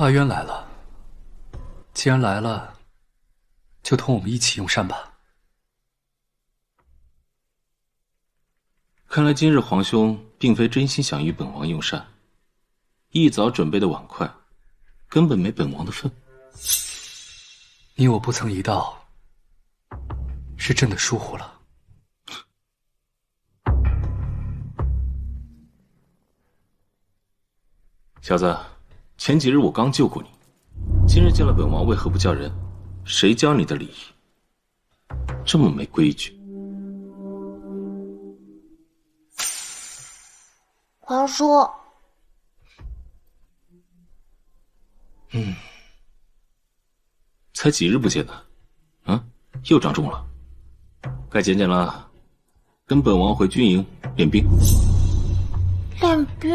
阿渊来了，既然来了，就同我们一起用膳吧。看来今日皇兄并非真心想与本王用膳，一早准备的碗筷，根本没本王的份。你我不曾一道，是真的疏忽了。小子，前几日我刚救过你，今日见了本王，为何不叫人？谁教你的礼仪？这么没规矩！皇叔，才几日不见呢，又长重了，该减减了。跟本王回军营练兵。练兵？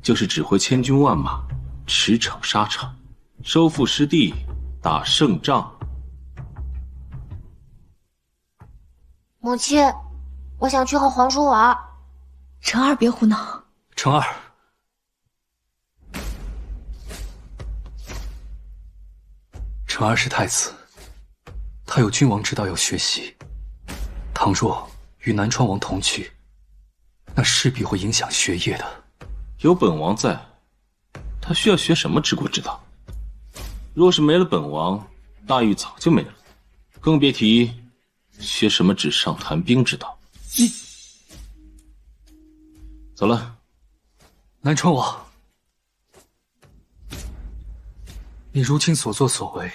就是指挥千军万马，驰骋沙场，收复失地，打胜仗。母亲，我想去和皇叔玩。成儿别胡闹。成儿，成儿是太子，他有君王之道要学习。倘若与南川王同去，那势必会影响学业的。有本王在，他需要学什么治国之道？若是没了本王，大狱早就没了，更别提学什么纸上谈兵之道。走了。南川王，你如今所作所为，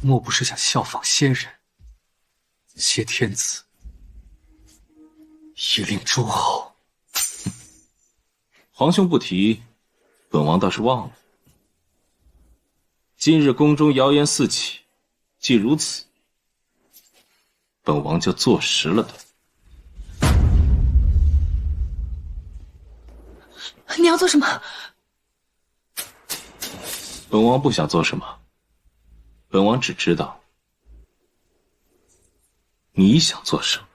莫不是想效仿先人，挟天子以令诸侯？皇兄不提，本王倒是忘了。今日宫中谣言四起，既如此，本王就坐实了他。你要做什么？本王不想做什么，本王只知道你想做什么，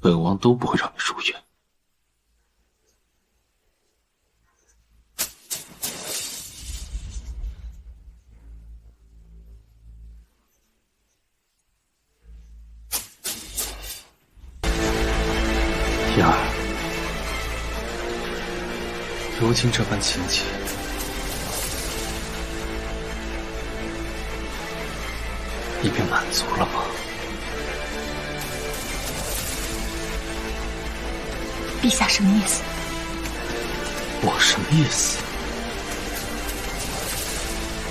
本王都不会让你如愿。第二，如今这般情景，你便满足了吗？陛下什么意思？我什么意思？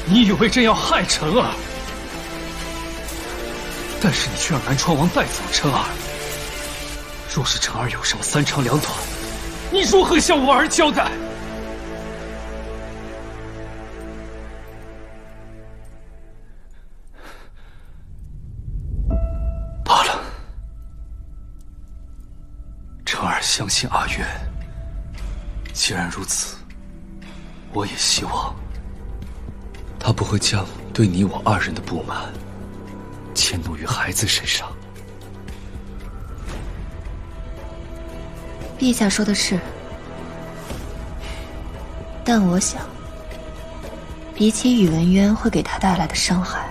你以为真要害辰儿，但是你却让南川王带走辰儿。若是辰儿有什么三长两短，你如何向我儿交代？罢了，辰儿相信阿渊。既然如此，我也希望他不会将对你我二人的不满迁怒于孩子身上。陛下说的是，但我想，比起宇文渊会给他带来的伤害，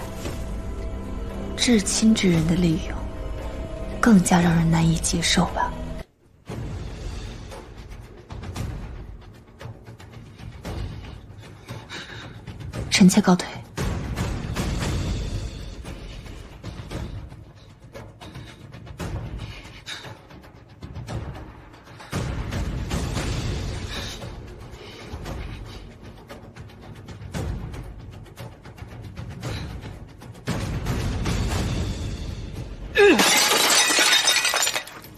至亲之人的利用更加让人难以接受吧。臣妾告退。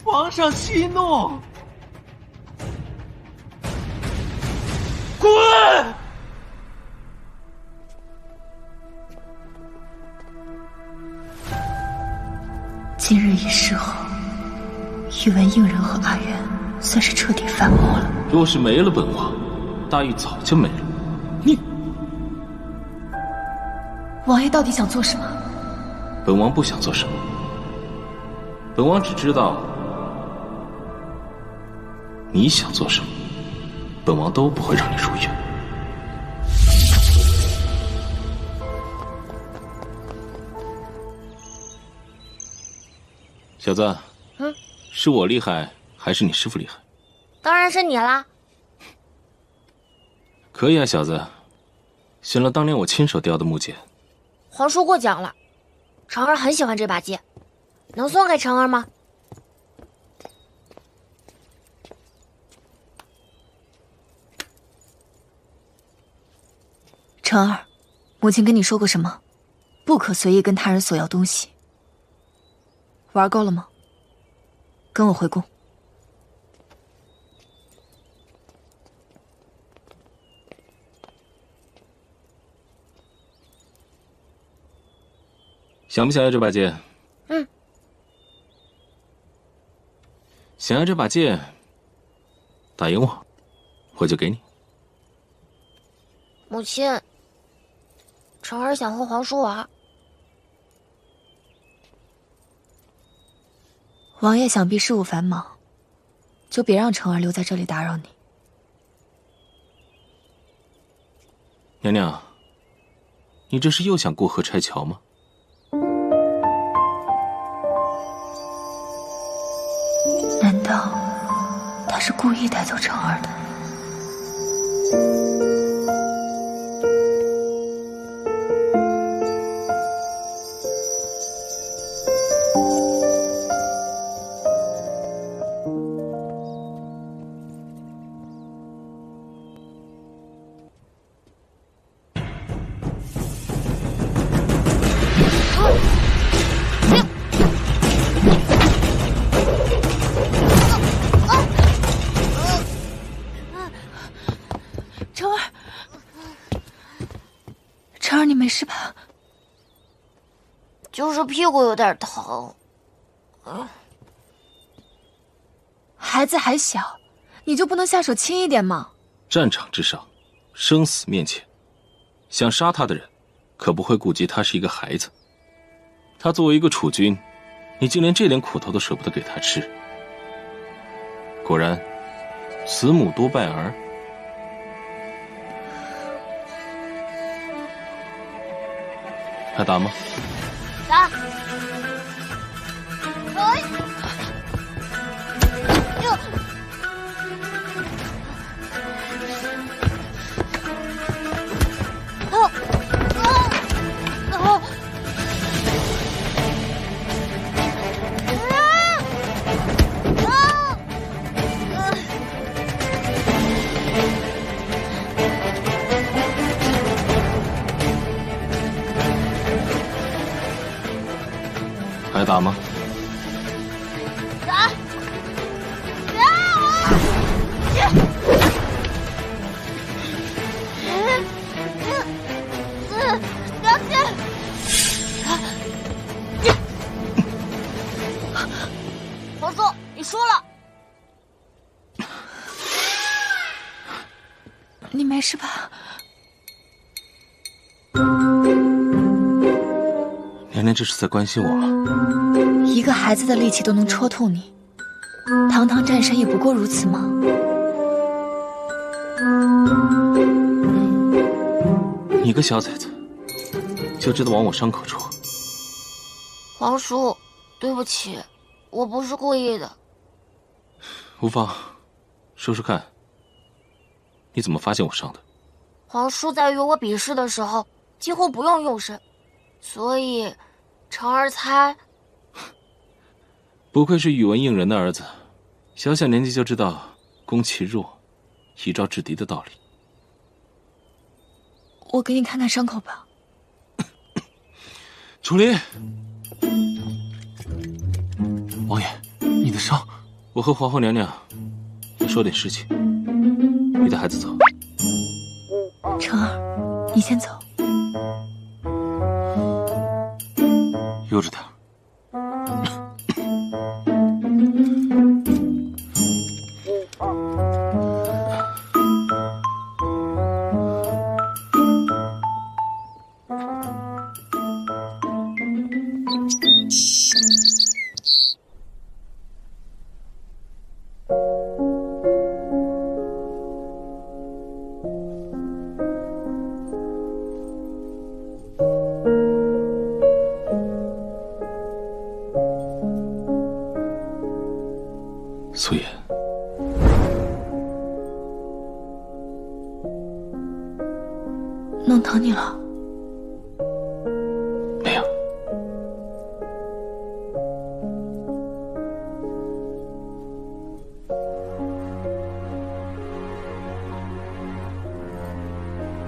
皇上息怒！滚！今日一事后，宇文应人和阿渊算是彻底反目了。若是没了本王，大狱早就没了。王爷到底想做什么？本王不想做什么，本王只知道你想做什么。本王都不会让你如愿。小子，是我厉害还是你师父厉害？当然是你啦。可以啊，小子，选了当年我亲手雕的木剑。皇叔过奖了，晨儿很喜欢这把剑，能送给晨儿吗？晨儿，母亲跟你说过什么？不可随意跟他人索要东西。玩够了吗？跟我回宫。想不想要这把剑？想要这把剑，打赢我就给你。母亲，晨儿想和皇叔玩。王爷想必事务繁忙，就别让晨儿留在这里打扰你。娘娘，你这是又想过河拆桥吗？难道他是故意带走晨儿的？晨儿，你没事吧？就是屁股有点疼。孩子还小，你就不能下手轻一点吗？战场之上，生死面前，想杀他的人，可不会顾及他是一个孩子。他作为一个储君，你竟连这点苦头都舍不得给他吃。果然，慈母多败儿。还打吗？打！哎！哟！还打吗？打！小姐，皇叔，你输了。你没事吧？娘娘这是在关心我吗？一个孩子的力气都能戳痛你，堂堂战神也不过如此吗？你个小崽子，就知道往我伤口戳。皇叔，对不起，我不是故意的。无妨，说说看，你怎么发现我伤的？皇叔在与我比试的时候几乎不用用神，所以晨儿猜。不愧是语文应人的儿子，小小年纪就知道攻其弱，以招制敌的道理。我给你看看伤口吧。楚离，王爷，你的伤。我和皇后娘娘要说点事情，你带孩子走。晨儿，你先走。悠着点。素颜，弄疼你了？没有。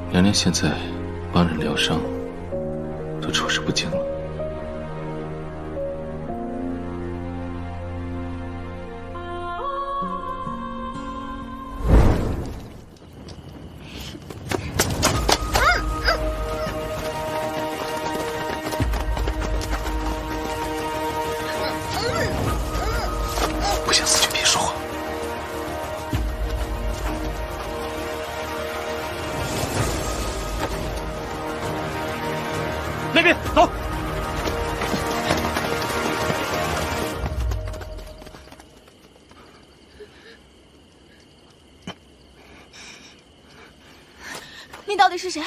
娘娘现在帮人疗伤，都处事不惊了。不想死就别说话。那边走。你到底是谁？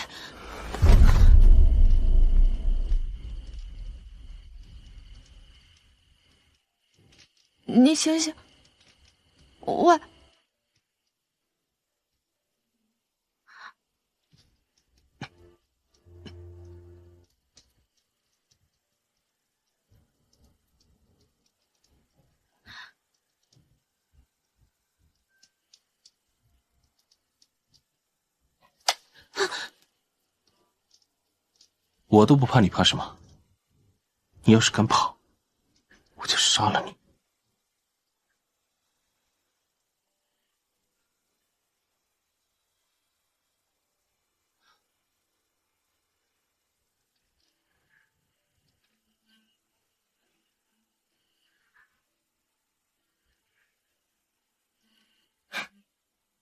你醒醒！喂！我都不怕，你怕什么？你要是敢跑，我就杀了你。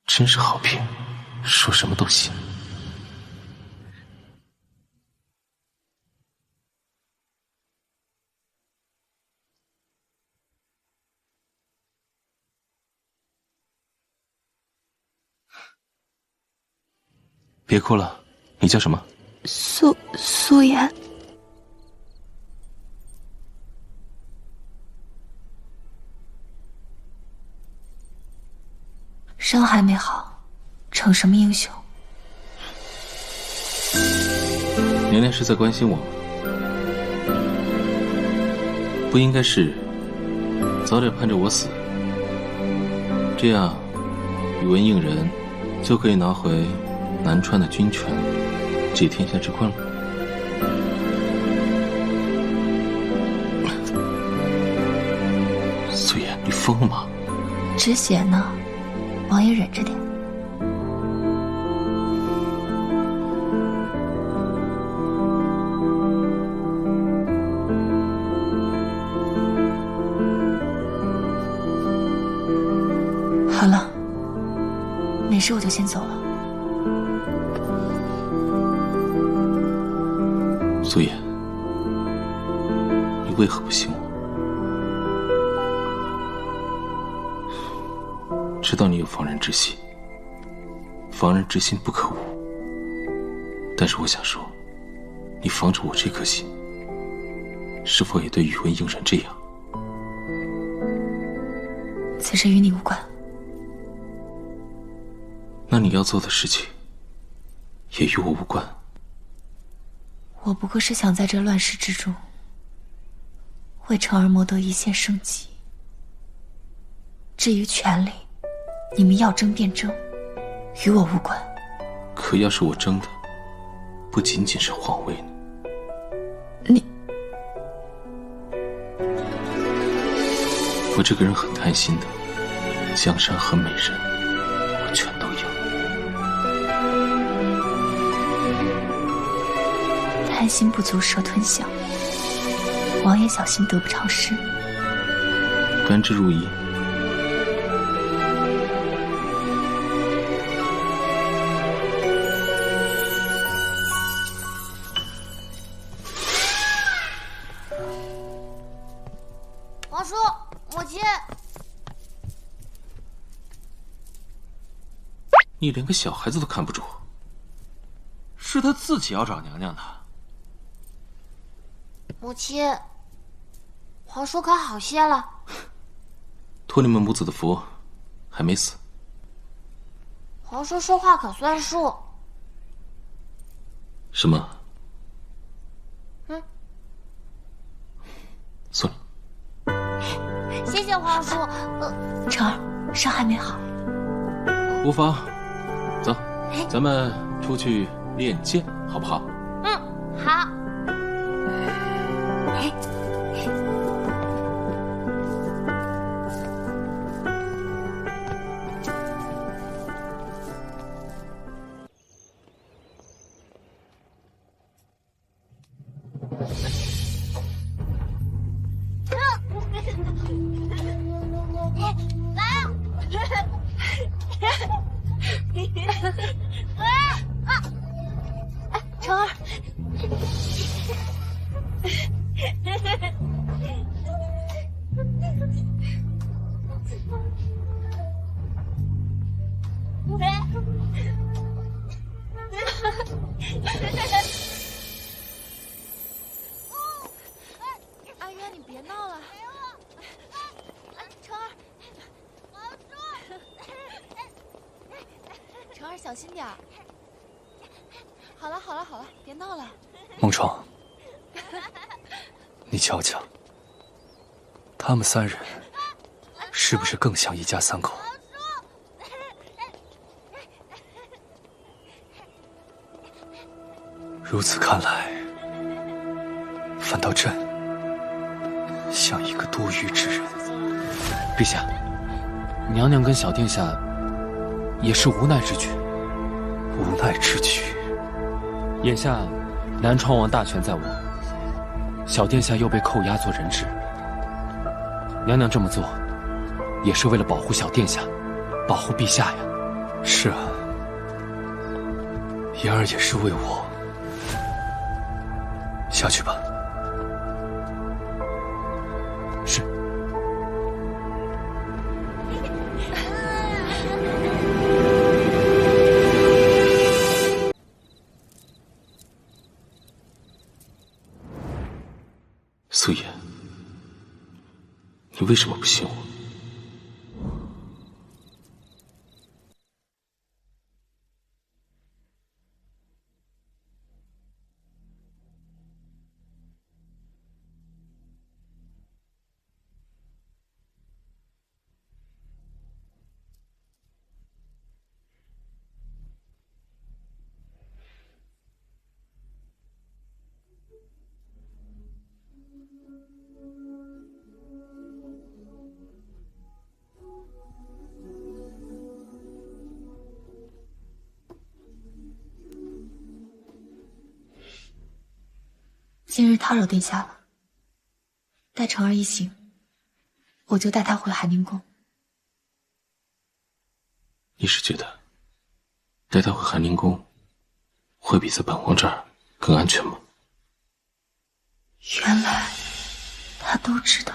真是好骗，说什么都行。别哭了，你叫什么？素颜。伤还没好，逞什么英雄？娘娘是在关心我吗？不应该是早点盼着我死，这样宇文应人就可以拿回南川的军权，解天下之困了。素颜，你疯了吗？止血呢，王爷忍着点。好了，没事我就先走了。素颜，你为何不信我？知道你有防人之心，防人之心不可无。但是我想说，你防着我这颗心，是否也对宇文应人这样？此事与你无关。那你要做的事情，也与我无关。我不过是想在这乱世之中，为成儿谋得一线生机。至于权力，你们要争便争，与我无关。可要是我争的，不仅仅是皇位呢？你，我这个人很贪心的，江山和美人，我全都要。贪心不足蛇吞象，王爷小心得不偿失。甘之如饴。皇叔，母亲，你连个小孩子都看不住。是他自己要找娘娘的。母亲，皇叔可好些了？托你们母子的福，还没死。皇叔说话可算数。什么？送你。谢谢皇叔。成儿，伤还没好。无妨，走，咱们出去练剑，好不好？好。成儿，阿渊，你别闹了。成儿，成儿，小心点儿。好了好了好了，别闹了。孟闯，你瞧瞧，他们三人是不是更像一家三口？如此看来，反倒朕像一个多余之人。陛下，娘娘跟小殿下也是无奈之举。无奈之举。眼下南昌王大权在我，小殿下又被扣押做人质，娘娘这么做，也是为了保护小殿下，保护陛下呀。是啊，言儿也是为我。下去吧。是。素颜，你为什么不信我？今日叨扰殿下了，待成儿一行，我就带他回海宁宫。你是觉得带他回寒宁宫会比在本王这儿更安全吗？原来他都知道。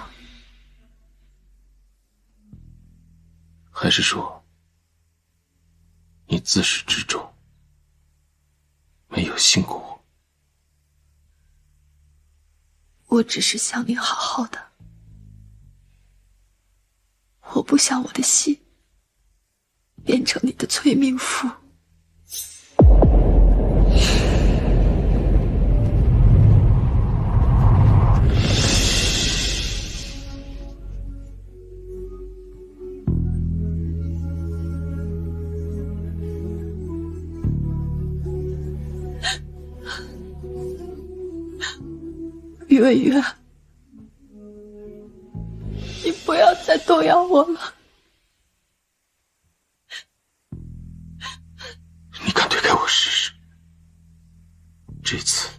还是说你自始至终没有信过我？我只是想你好好的，我不想我的心变成你的催命符。月月，你不要再动摇我了。你敢推开我试试？这次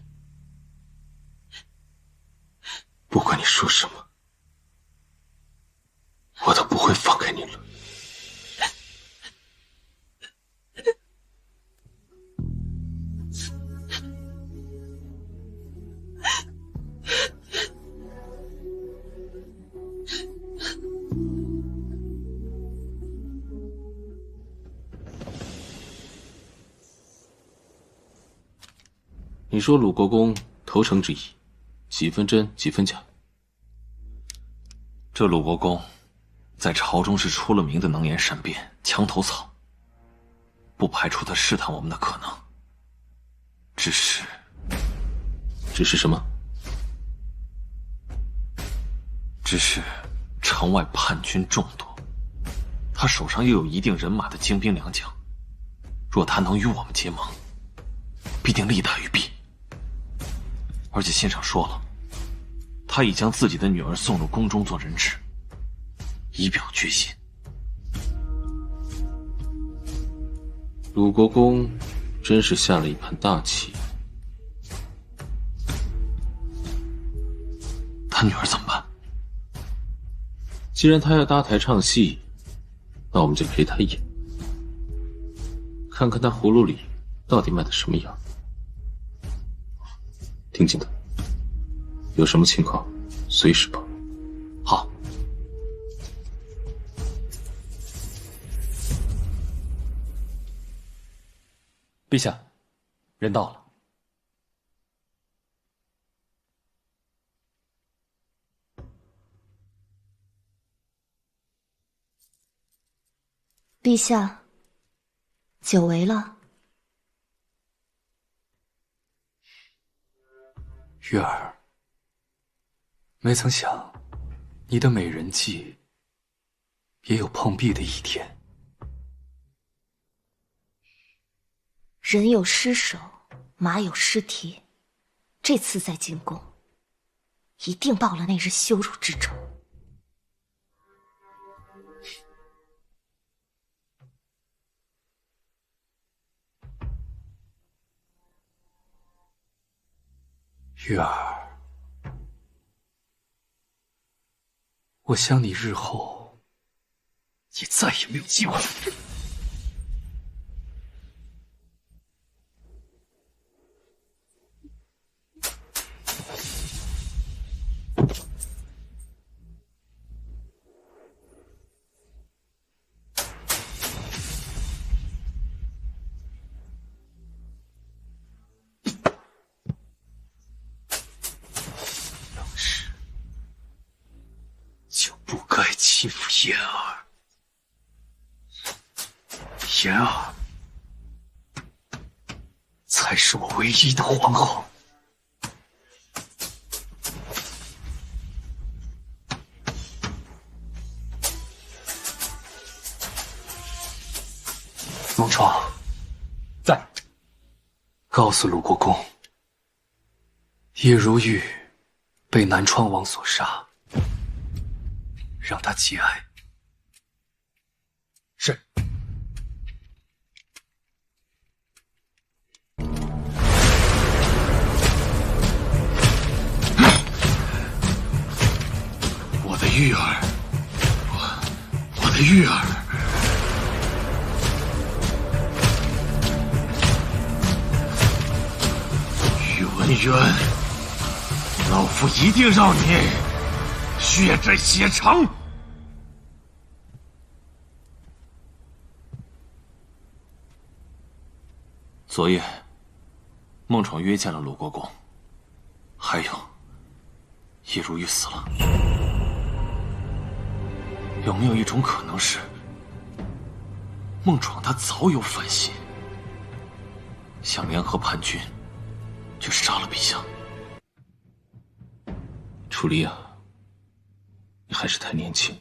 不管你说什么，我都不会放开你了。你说鲁国公投诚之意，几分真几分假？这鲁国公在朝中是出了名的能言善辩、墙头草，不排除他试探我们的可能。只是什么？只是城外叛军众多，他手上又有一定人马的精兵良将，若他能与我们结盟，必定利大于弊。而且信上说了，他已将自己的女儿送入宫中做人质，以表决心。鲁国公真是下了一盘大棋。他女儿怎么办？既然他要搭台唱戏，那我们就陪他演，看看他葫芦里到底卖的什么样。听紧的，有什么情况随时报。好。陛下，人到了。陛下，久违了。月儿，没曾想，你的美人计也有碰壁的一天。人有失手，马有失蹄。这次在进宫，一定报了那日羞辱之仇。月儿，我想你日后也再也没有机会了。不该欺负妍儿，妍儿才是我唯一的皇后。孟闯在，告诉鲁国公，叶如玉被南川王所杀。让他节哀。是。我的玉儿，我的玉儿。宇文渊，老夫一定让你血债血偿。昨夜，孟闯约见了鲁国公，还有叶如玉死了。有没有一种可能是，孟闯他早有反心，想联合叛军，去杀了陛下？楚离啊，你还是太年轻。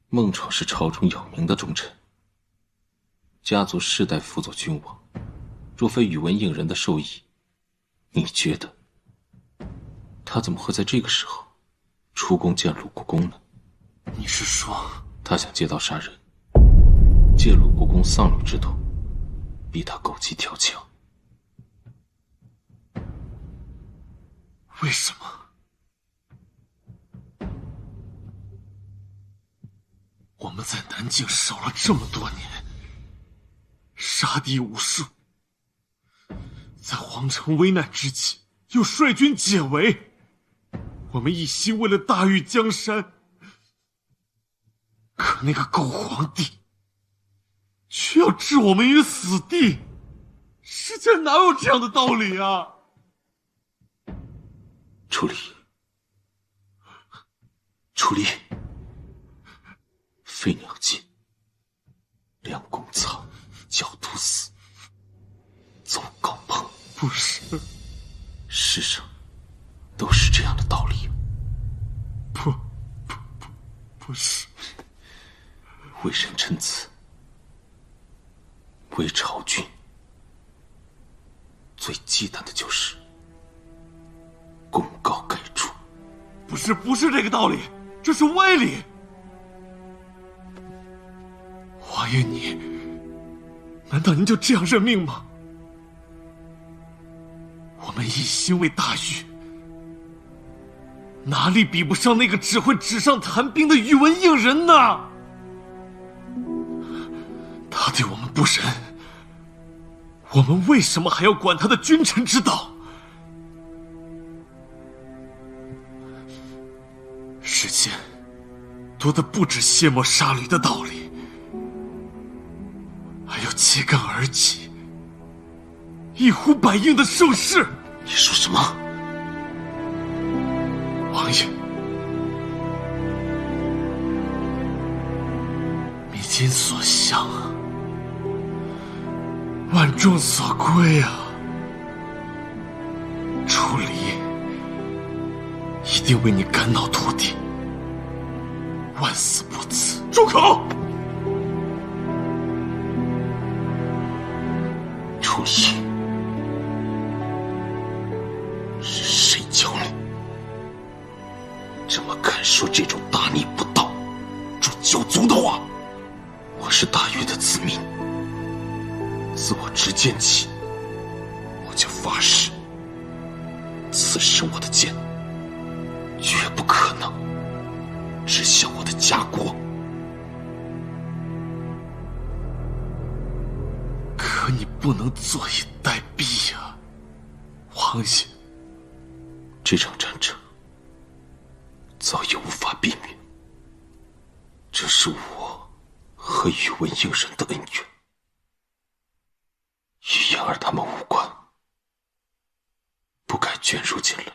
孟闯是朝中有名的忠臣，家族世代辅佐君王，若非宇文应人的授意，你觉得他怎么会在这个时候出宫见鲁国公呢？你是说他想借刀杀人，借鲁国公丧鲁之头，逼他狗急跳墙？为什么？我们在南境守了这么多年，杀敌无数，在皇城危难之际又率军解围，我们一心为了大禹江山，可那个狗皇帝却要置我们于死地，世间哪有这样的道理啊？楚离，出力，飞鸟尽，梁公苍，狡兔死，走高鹏。不是，世上都是这样的道理。不是。为人臣子，为朝君，最忌惮的就是功高盖主。不是这个道理，这是歪理。王爷你，难道您就这样认命吗？我们一心为大禹，哪里比不上那个只会纸上谈兵的宇文应人呢？他对我们不仁，我们为什么还要管他的君臣之道？世间多的不止卸磨杀驴的道理，还有揭竿而起、一呼百应的盛世。你说什么？王爷，民心所向啊，万众所归啊！楚离一定为你肝脑涂地，万死不辞。住口！楚离，是谁教你这么敢说这种大逆不道、诛九族的话？我是大禹的子民，自我执剑起，我就发誓，此生我的剑绝不可能指向我的家国。可你不能坐以待毙呀，王爷。这场战争早已无法避免，这是我和宇文应人的恩怨，与言儿他们无关，不该卷入进来。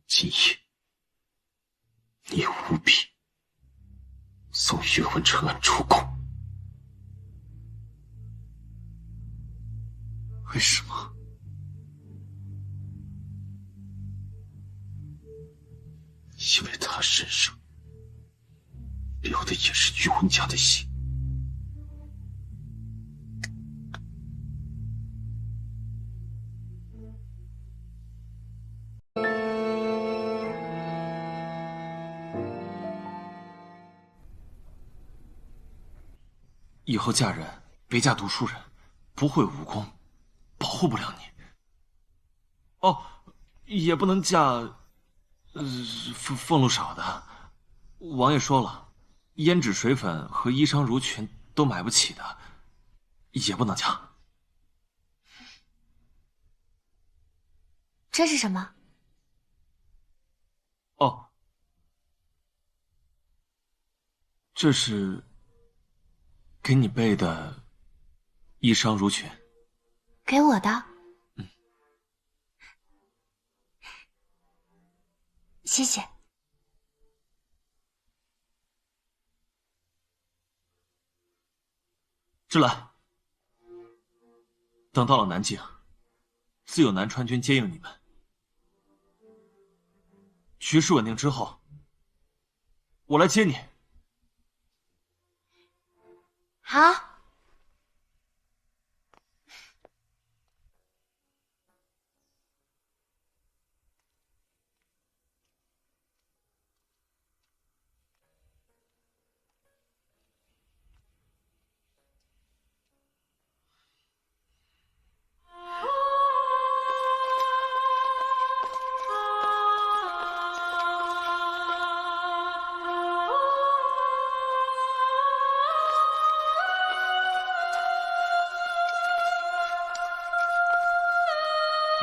今夜，你务必送岳文成案出宫。为什么？因为他身上流的也是宇文家的血。以后嫁人别嫁读书人，不会武功，保护不了你。哦，也不能嫁，俸禄少的。王爷说了，胭脂水粉和衣裳襦裙都买不起的，也不能嫁。这是什么？哦，这是给你备的衣裳襦裙。给我的。谢谢。芝兰，等到了南境，自有南川军接应你们。局势稳定之后，我来接你。好。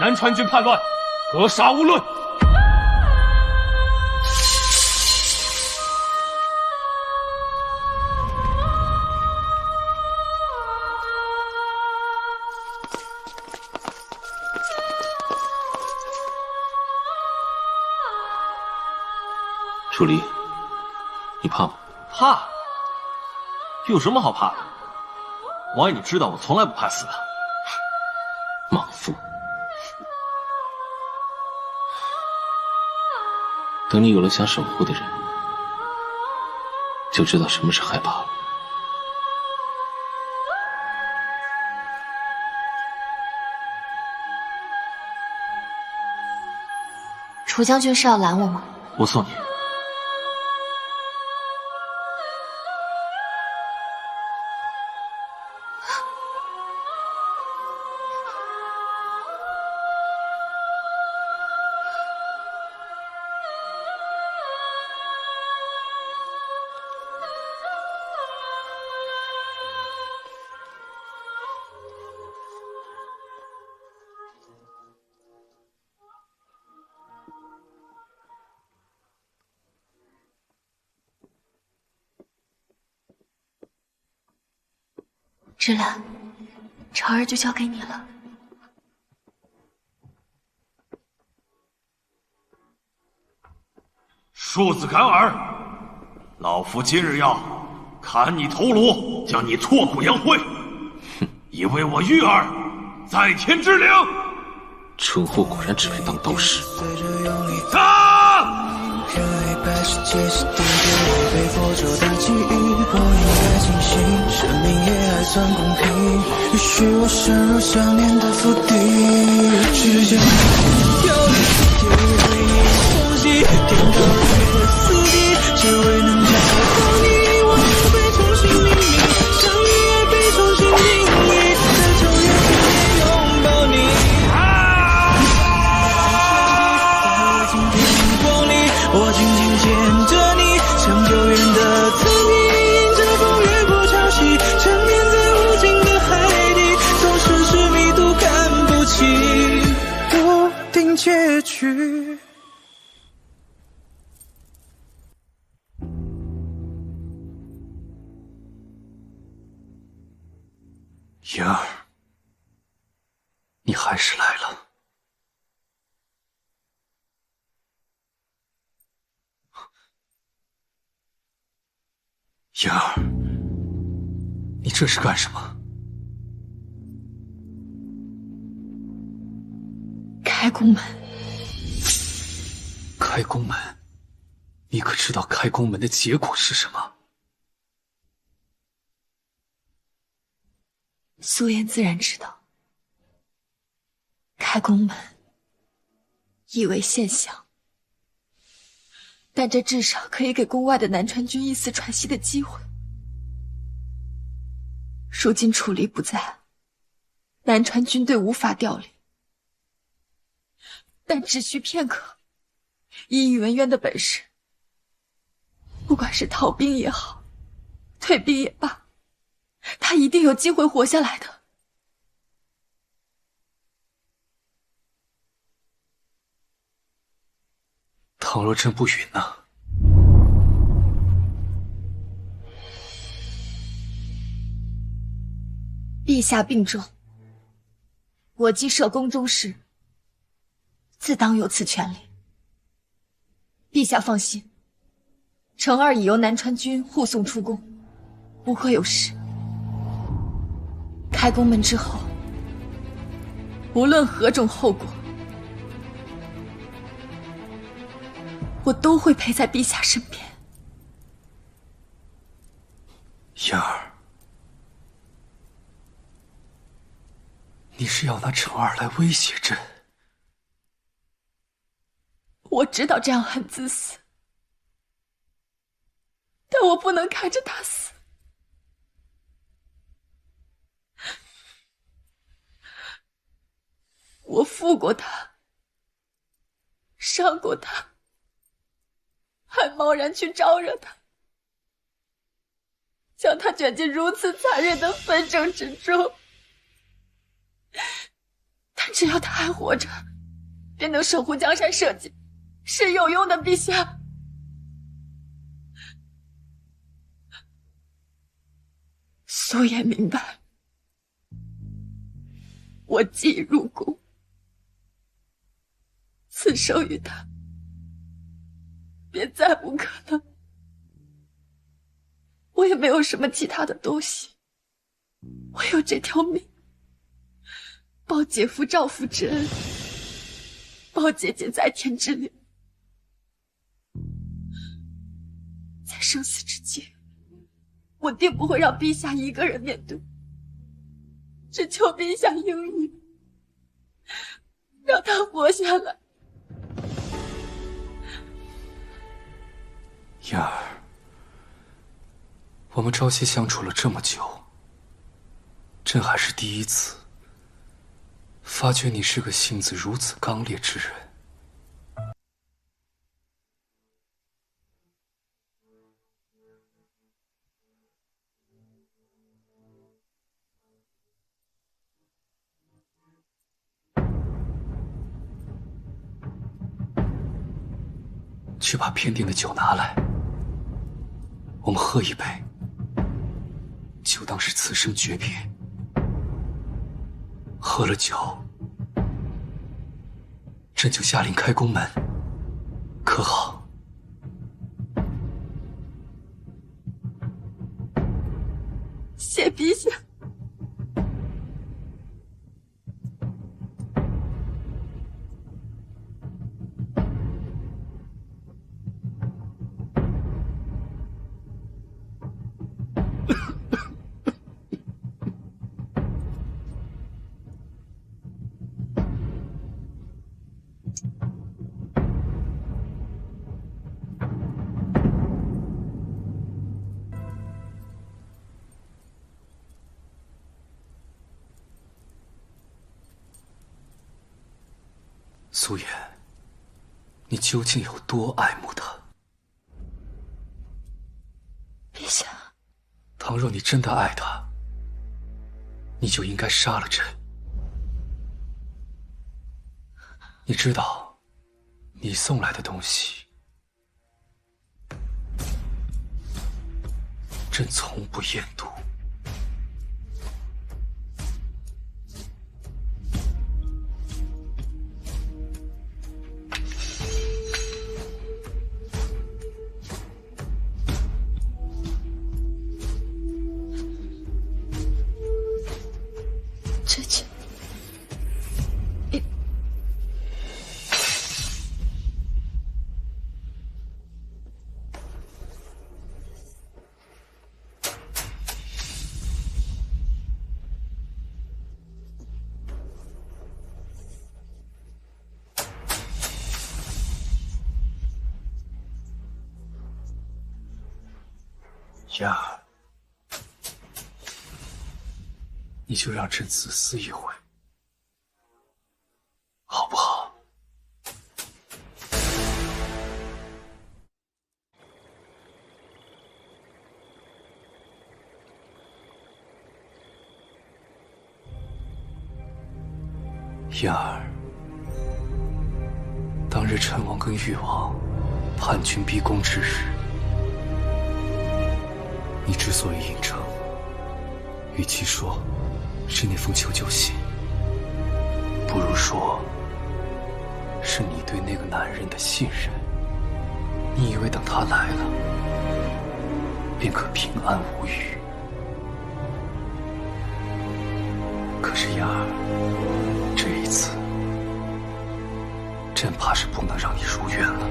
南川军叛乱，格杀勿论。楚离，你怕吗？怕？有什么好怕的？王爷，你知道我从来不怕死的。莽夫！等你有了想守护的人，就知道什么是害怕了。楚将军是要拦我吗？我送你。芷兰，长儿就交给你了。庶子敢尔，老夫今日要砍你头颅，将你挫骨扬灰，以为我玉儿在天之灵。蠢货果然只配当刀使。啊！人黑白世界是地狱，被佛咒的际遇，我应该清醒，生命也还算公平，允许我深入想念的腹地，指尖飘零，天与回忆冲洗，天高地的死地，只为能找到你，我被重新命名，相遇也被重新定义，在昼夜深夜拥抱你。我紧紧牵着你，像久远的曾经，迎着风越过潮汐，沉湎在无尽的海底，总是是迷途看不清多定结局。莹儿，你还是来了。莹儿，你这是干什么？开宫门。开宫门？你可知道开宫门的结果是什么？苏颜自然知道。开宫门意为现降，但这至少可以给宫外的南川军一丝喘息的机会。如今楚离不在，南川军队无法调离，但只需片刻，以宇文渊的本事，不管是逃兵也好，退兵也罢，他一定有机会活下来的。倘若真不允呢？陛下病重，我既摄宫中事，自当有此权利。陛下放心，程儿已由南川军护送出宫，不会有事。开宫门之后，无论何种后果，我都会陪在陛下身边。莹儿，你是要拿程儿来威胁朕？我知道这样很自私，但我不能看着他死。我负过他，伤过他，还贸然去招惹他，将他卷进如此残忍的纷争之中。但只要他还活着，便能守护江山社稷，是有用的，陛下。苏颜明白，我既入宫，赐生于他，便再不可能。我也没有什么其他的东西，我有这条命，报姐夫赵父之恩，报姐姐在天之灵。在生死之间，我定不会让陛下一个人面对，只求陛下应允，让他活下来。燕儿，我们朝夕相处了这么久，朕还是第一次发觉你是个性子如此刚烈之人。去把偏殿的酒拿来，我们喝一杯，就当是此生诀别。喝了酒，朕就下令开宫门，可好？谢陛下。苏颜，你究竟有多爱慕他？陛下，倘若你真的爱他，你就应该杀了朕。你知道，你送来的东西，朕从不厌妒。这就燕儿，你就让朕自私一回，好不好？燕儿，当日陈王跟誉王叛军逼宫之日，你之所以应承，与其说是那封求救信，不如说是你对那个男人的信任。你以为等他来了，便可平安无虞。可是燕儿，这一次，朕怕是不能让你如愿了。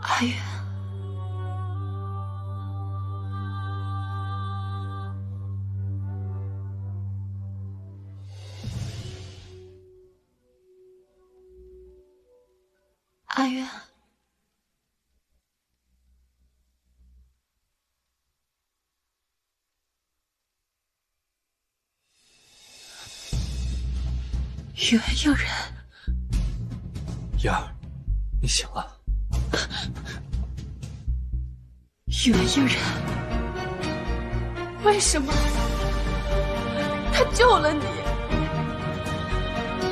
阿远，阿渊，袁悠然，妍儿，你醒了。袁悠然，为什么？他救了你。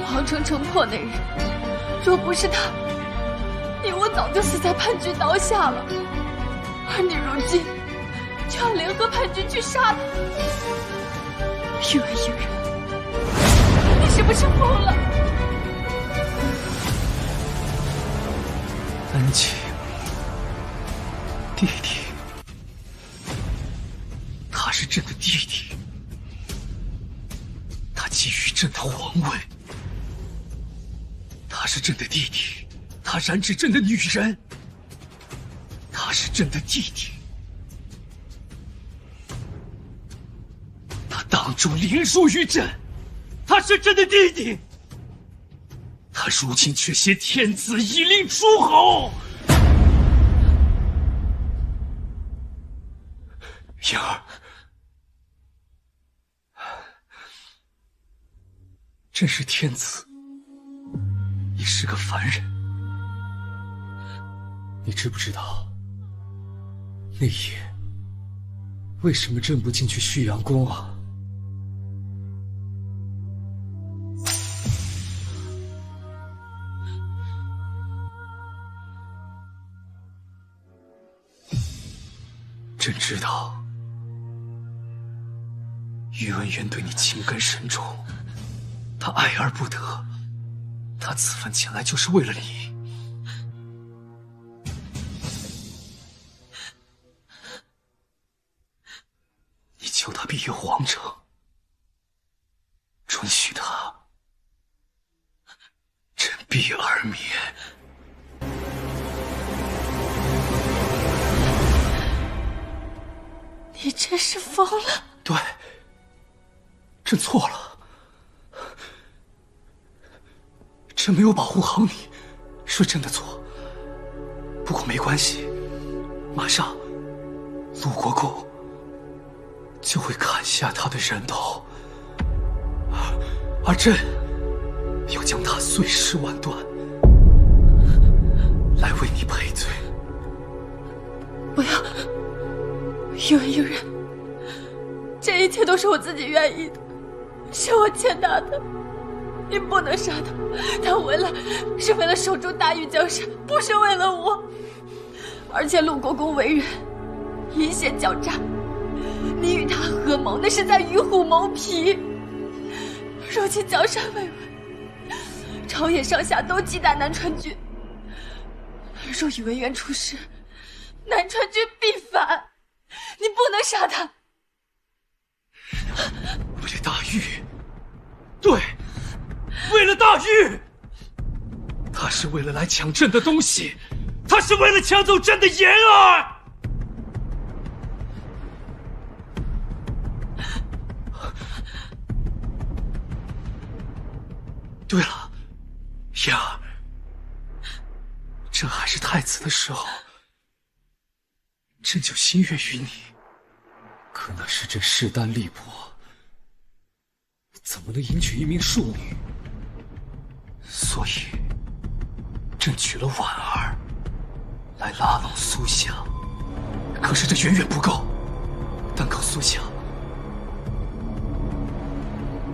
皇城城破那日，若不是他，你我早就死在叛军刀下了。而你如今却要联合叛军去杀他，袁悠然，你是不是疯了？安晴，弟弟，他是朕的弟弟，他觊觎朕的王位，他是朕的弟弟，他染指朕的女人，他是朕的弟弟，他当众凌辱于朕，他是朕的弟弟。他如今却挟天子以令诸侯。妍儿，朕是天子，你是个凡人。你知不知道那夜为什么朕不进去旭阳宫啊？朕知道宇文渊对你情根深重，他爱而不得，他此番前来就是为了你。你求他庇佑皇城，准许他，朕必而免。你真是疯了！对，朕错了，朕没有保护好你，是朕的错。不过没关系，马上鲁国公就会砍下他的人头，而朕要将他碎尸万段，来为你赔罪。不要！袁悠然，这一切都是我自己愿意的，是我欠他的。你不能杀他，他是为了守住大禹江山，不是为了我。而且陆国公为人阴险狡诈，你与他合谋，那是在与虎谋皮。如今江山未稳，朝野上下都忌惮南川军，若宇文渊出事，南川军必反。你不能杀他！为了大禹，对，为了大禹，他是为了来抢朕的东西，他是为了抢走朕的妍儿。对了，妍儿，朕还是太子的时候，朕就心悦于你，可那时朕势单力薄，怎么能迎娶一名庶女？所以，朕娶了婉儿，来拉拢苏夏。可是这远远不够，单靠苏夏，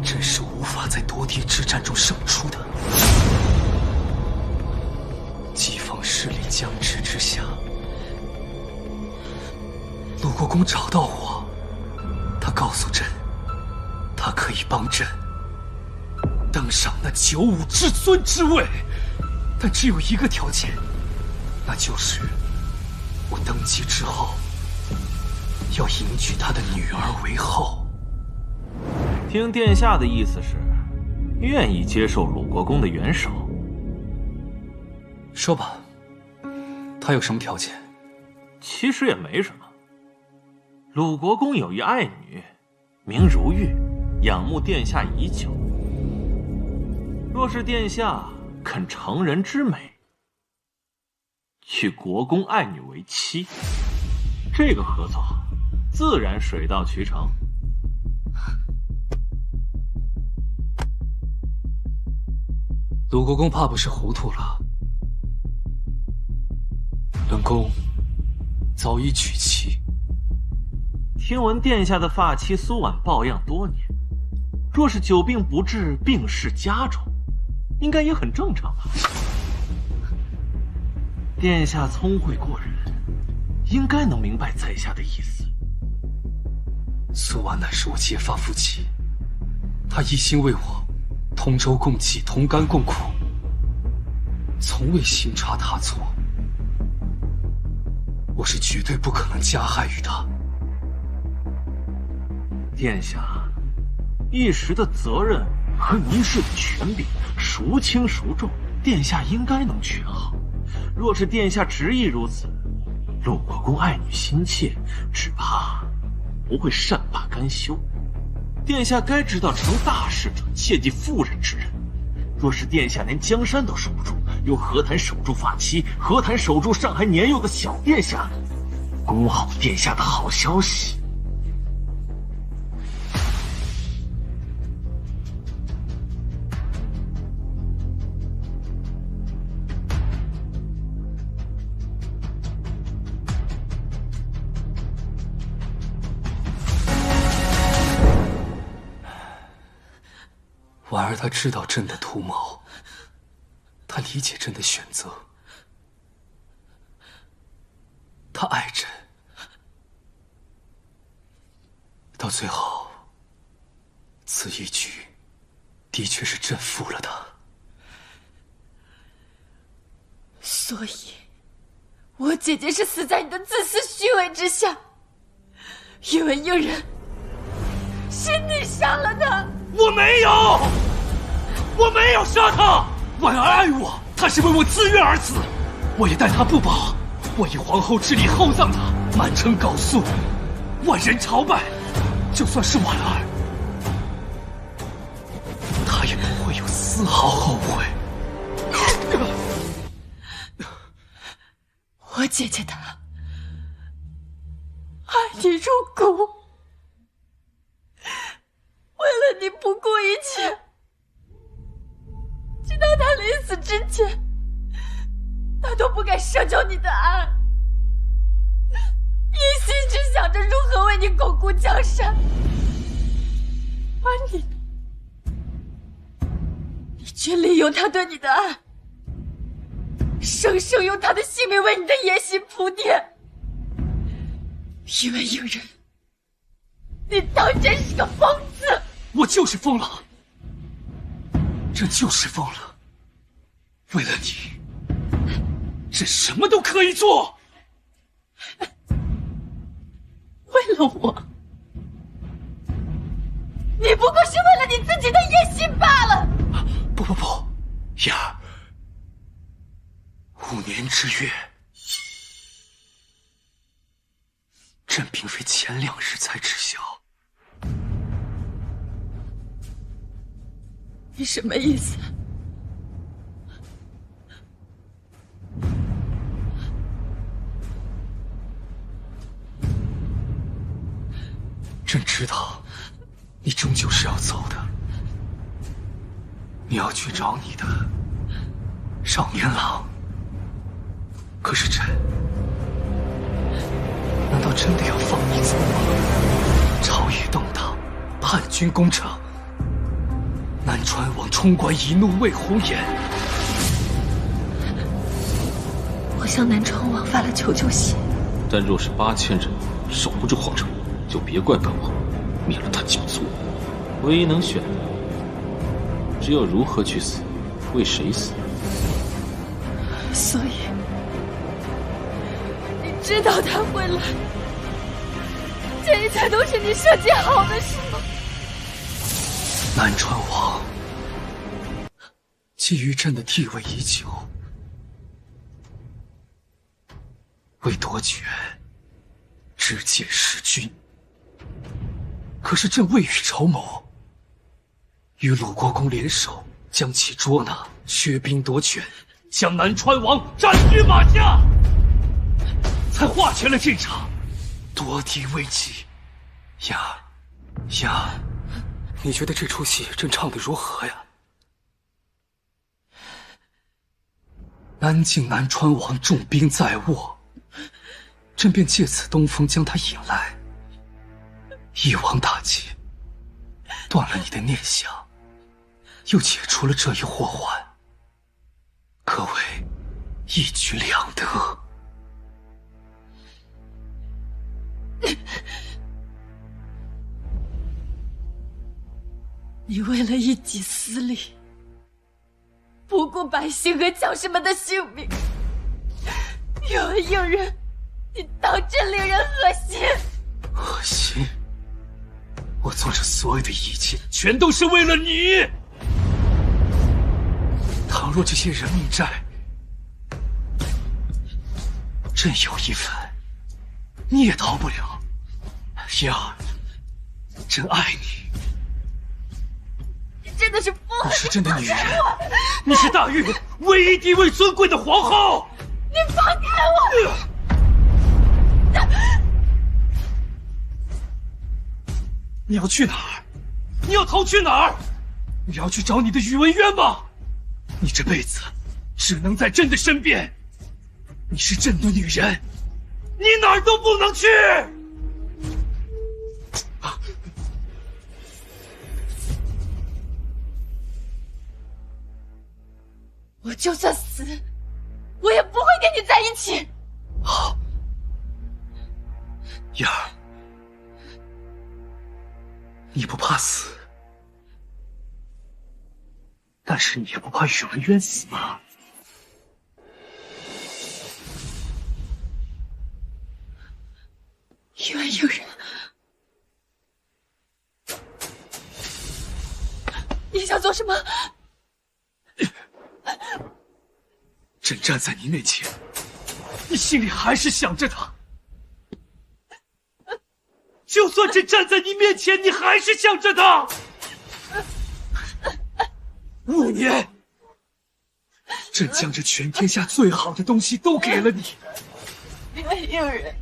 朕是无法在夺地之战中胜出的。己方势力僵持之下，鲁国公找到我，他告诉朕，他可以帮朕登上那95至尊之位，但只有一个条件，那就是我登基之后要迎娶他的女儿为后。听殿下的意思是，愿意接受鲁国公的援手。说吧，他有什么条件？其实也没什么。鲁国公有一爱女，名如玉，仰慕殿下已久。若是殿下肯成人之美，与国公爱女为妻，这个合作自然水到渠成。鲁国公怕不是糊涂了。本宫早已娶妻。听闻殿下的发妻苏婉抱恙多年，若是久病不治，病势加重，应该也很正常吧？殿下聪慧过人，应该能明白在下的意思。苏婉乃是我结发夫妻，她一心为我同舟共济，同甘共苦，从未行差踏错。我是绝对不可能加害于她。殿下一时的责任和一世的权柄孰轻孰重，殿下应该能权好。若是殿下执意如此，陆国公爱女心切，只怕不会善罢甘休。殿下该知道，成大事者切忌妇人之仁。若是殿下连江山都守不住，又何谈守住发妻？何谈守住尚还年幼的小殿下？恭候殿下的好消息。婉儿她知道朕的图谋，她理解朕的选择，她爱朕，到最后，此一举的确是朕负了她。所以，我姐姐是死在你的自私虚伪之下。宇文应人，是你杀了她。我没有，我没有杀他。婉儿爱我，她是为我自愿而死，我也待她不薄。我以皇后之礼厚葬她，满城缟素，万人朝拜。就算是婉儿，她也不会有丝毫后悔。我姐姐她爱你入骨，为了你不顾一切，直到他临死之前，他都不敢奢求你的爱，一心只想着如何为你巩固江山。而你却利用他对你的爱，生生用他的性命为你的野心铺垫。宇文应人，你当真是个疯子！我就是疯了，这就是疯了。为了你，朕什么都可以做。为了我，你不过是为了你自己的野心罢了。不，燕儿，5年之约，朕并非前2日才知晓。你什么意思？朕知道，你终究是要走的。你要去找你的少年郎。可是朕，难道真的要放你走吗？朝野动荡，叛军攻城，南川王冲冠一怒为红颜。我向南川王发了求救信，但若是8000人守不住皇城，就别怪本王灭了他九族。唯一能选的，只有如何去死，为谁死。所以，你知道他会来，这一切都是你设计好的，是吗？南川王觊觎朕的地位已久，为夺权，直谏弑君。可是朕未雨绸缪，与鲁国公联手，将其捉拿，削兵夺权，将南川王斩于马下。才划全了阵场，夺敌为绩。呀，你觉得这出戏朕唱得如何呀？南境南川王重兵在握，朕便借此东风将他引来，一网打尽，断了你的念想，又解除了这一祸患，可谓一举两得。你为了一己私利，不顾百姓和将士们的性命，宇文应人，你当真令人恶心！恶心？我做这所有的一切，全都是为了你。倘若这些人命债，朕有一份，你也逃不了。呀，朕爱你。你真的是疯了！你是朕的女人，你是大玉唯一地位尊贵的皇后。你放开我！你要去哪儿？你要逃去哪儿？你要去找你的宇文渊吗？你这辈子只能在朕的身边。你是朕的女人，你哪儿都不能去。我就算死，我也不会跟你在一起。好，燕儿，你不怕死，但是你也不怕宇文渊死吗？宇文应人，你想做什么？朕站在你面前，你心里还是想着他。就算朕站在你面前，你还是想着他。5年，朕将这全天下最好的东西都给了你。宇文应人，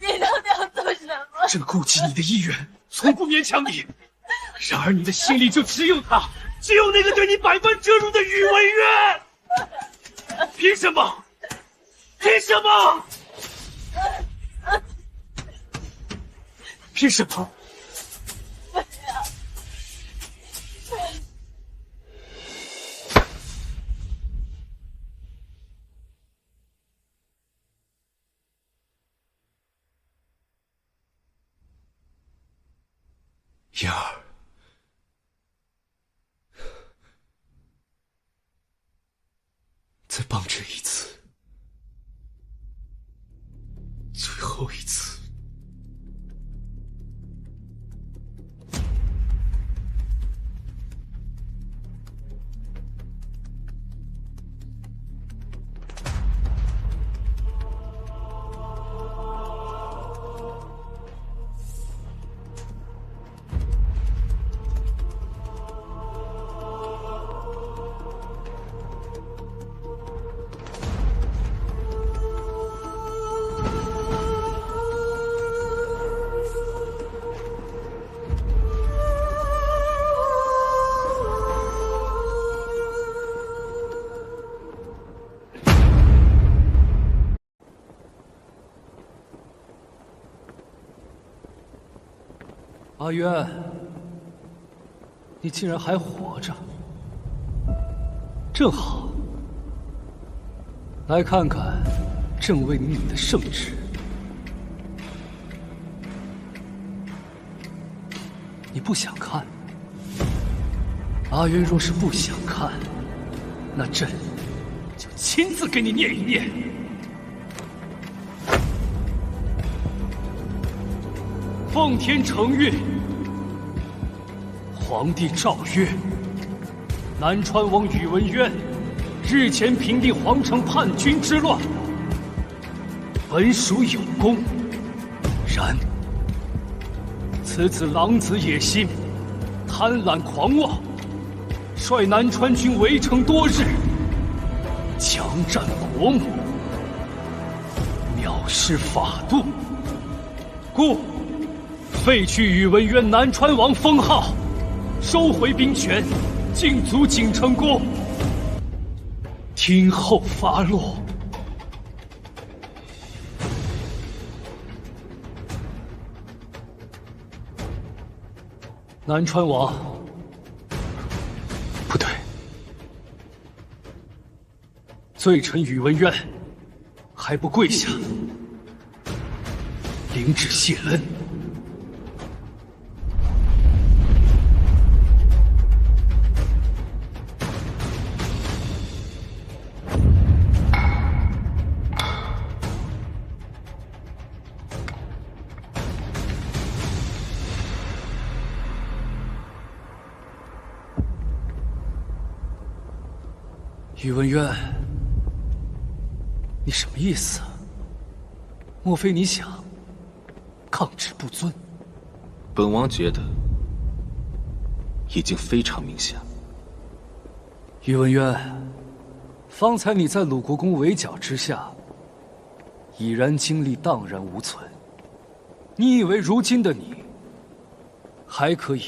你到底要做什么？朕顾及你的意愿，从不勉强你。然而你的心里就只有他，只有那个对你百般折辱的宇文渊。凭什么？凭什么？凭什么？燕儿，再帮朕一次，最后一次。阿渊，你竟然还活着，正好，来看看朕为你拟的圣旨。你不想看？阿渊若是不想看，那朕就亲自给你念一念。奉天承运，皇帝诏曰：南川王宇文渊日前平定皇城叛军之乱，本属有功。然此子狼子野心，贪婪狂妄，率南川军围城多日，强占国母，藐失法度，故废去宇文渊南川王封号，收回兵权，进足锦城郭，听候发落。南川王，不对，罪臣宇文渊还不跪下，领旨谢恩。宇文渊，你什么意思啊？莫非你想抗旨不遵？本王觉得已经非常明显。宇文渊，方才你在鲁国公围剿之下，已然精力荡然无存。你以为如今的你，还可以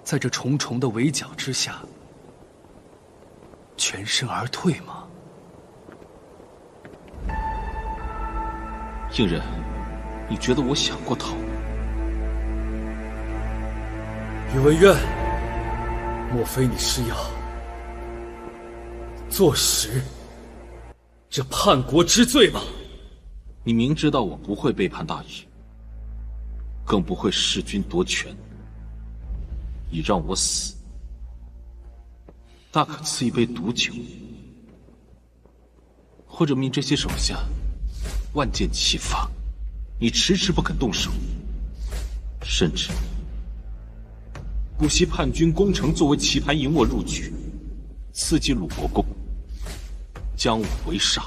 在这重重的围剿之下全身而退吗？应人，你觉得我想过逃？宇文渊，莫非你是要坐实这叛国之罪吗？你明知道我不会背叛大禹，更不会弑君夺权，你让我死，大可赐一杯毒酒，或者命这些手下万箭齐发，你迟迟不肯动手，甚至不惜叛军攻城作为棋盘引我入局，刺激鲁国公，将我围杀。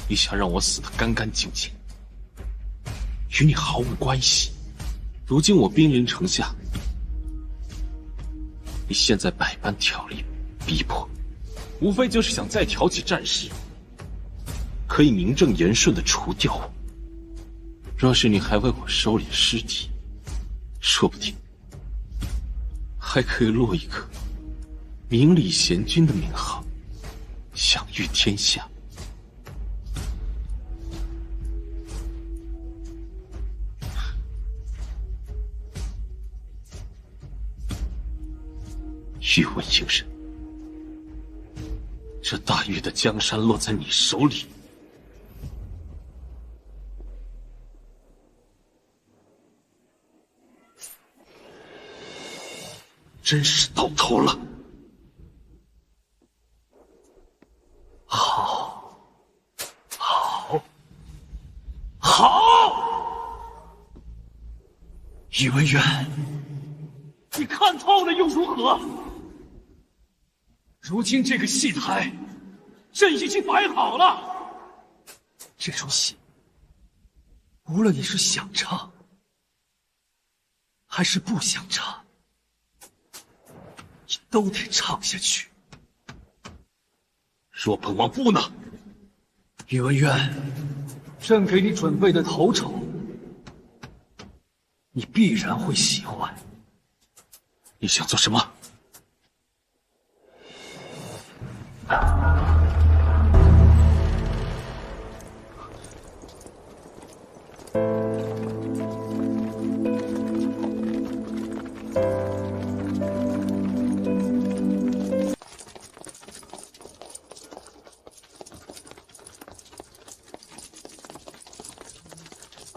你想让我死得干干净净，与你毫无关系。如今我兵临城下，你现在百般挑衅逼迫，无非就是想再挑起战事，可以名正言顺地除掉我。若是你还为我收敛尸体，说不定还可以落一个明理贤君的名号，享誉天下。宇文应人，这大禹的江山落在你手里，真是到头了。好，好，好！宇文渊，你看透了又如何？如今这个戏台，朕已经摆好了。这出戏，无论你是想唱，还是不想唱，你都得唱下去。若本王不呢？宇文渊，朕给你准备的头筹，你必然会喜欢。你想做什么？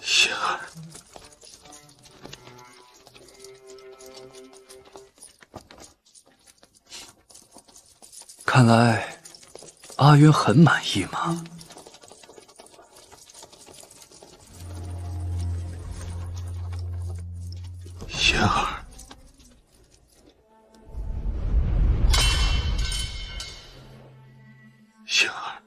雪儿，看来阿渊很满意嘛。雪儿，雪儿，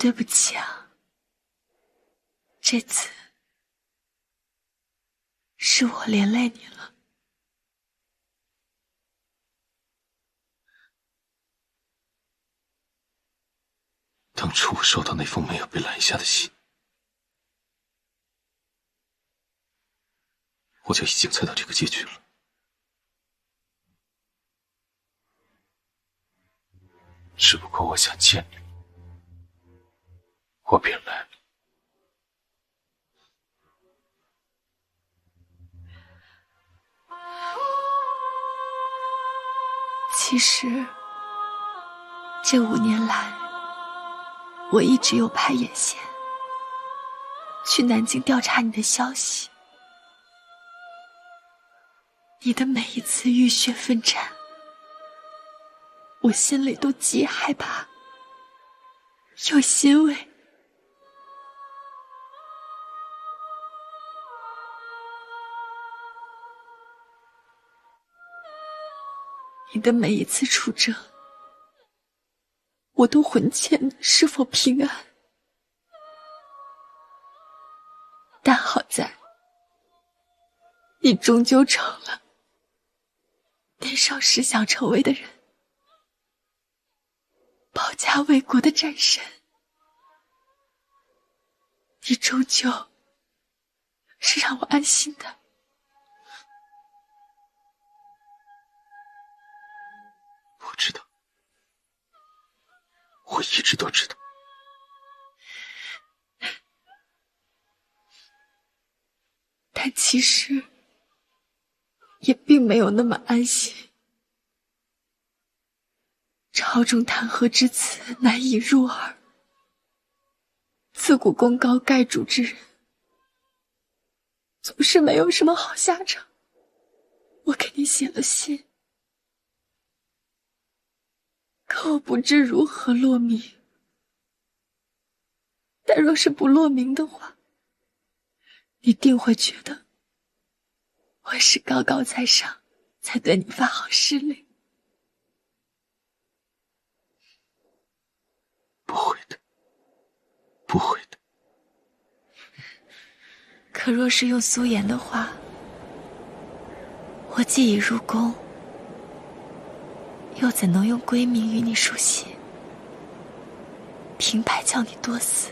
对不起啊，这次是我连累你了。当初我收到那封没有被拦下的信，我就已经猜到这个结局了。只不过我想见你，我便来了。其实，这5年来，我一直有派眼线去南京调查你的消息。你的每一次浴血奋战，我心里都既害怕又欣慰。你的每一次出征，我都魂牵你是否平安。但好在，你终究成了年少时想成为的人，保家卫国的战神。你终究是让我安心的。我知道，我一直都知道。但其实也并没有那么安心。朝中弹劾之词难以入耳，自古功高盖主之人总是没有什么好下场。我给你写了信，可我不知如何落名。但若是不落名的话，你定会觉得我是高高在上，才对你发号施令。不会的，不会的。可若是用苏颜的话，我既已入宫，又怎能用闺名与你书信，平白叫你多死？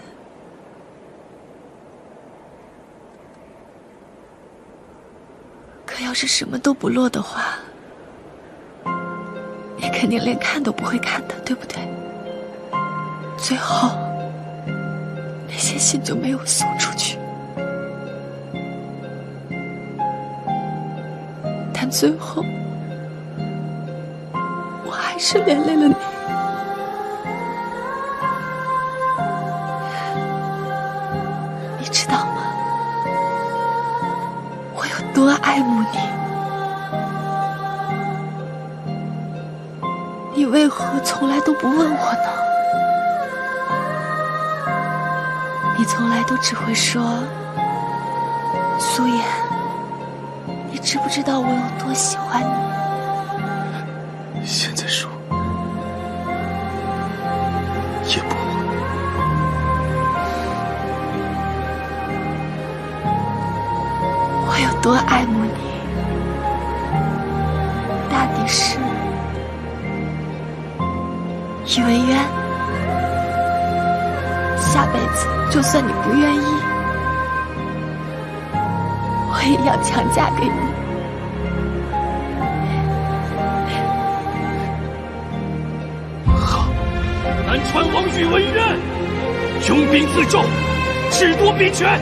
可要是什么都不落的话，你肯定连看都不会看的，对不对？最后那些信就没有送出去。但最后我还是连累了你。你知道吗？我有多爱慕你，你为何从来都不问我呢？你从来都只会说，苏颜，你知不知道我有多喜欢你？现在说也不会。我有多爱慕你，大抵是宇文渊，下辈子就算你不愿意，我也要强嫁给你。好，南川王宇文渊，拥兵自重，智夺兵权，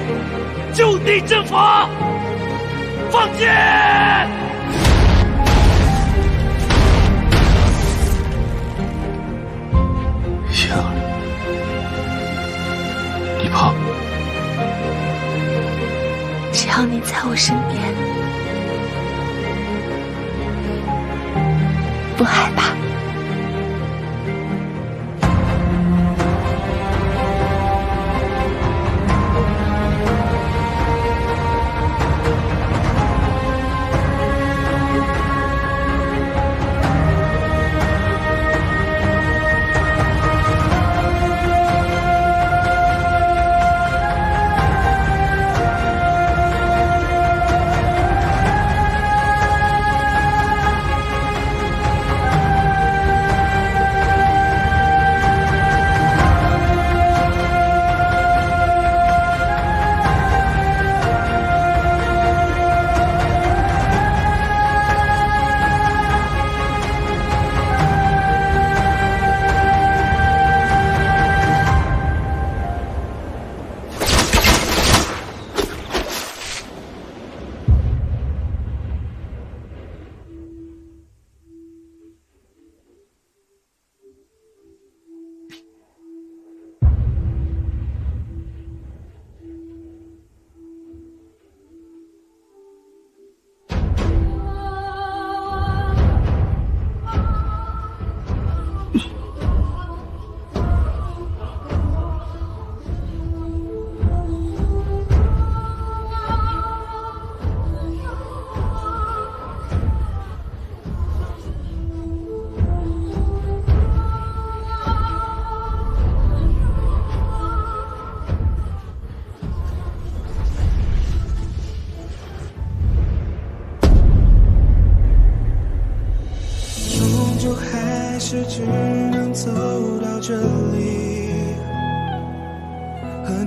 就地正法，放箭！妍儿，你怕？只要你在我身边，不害怕。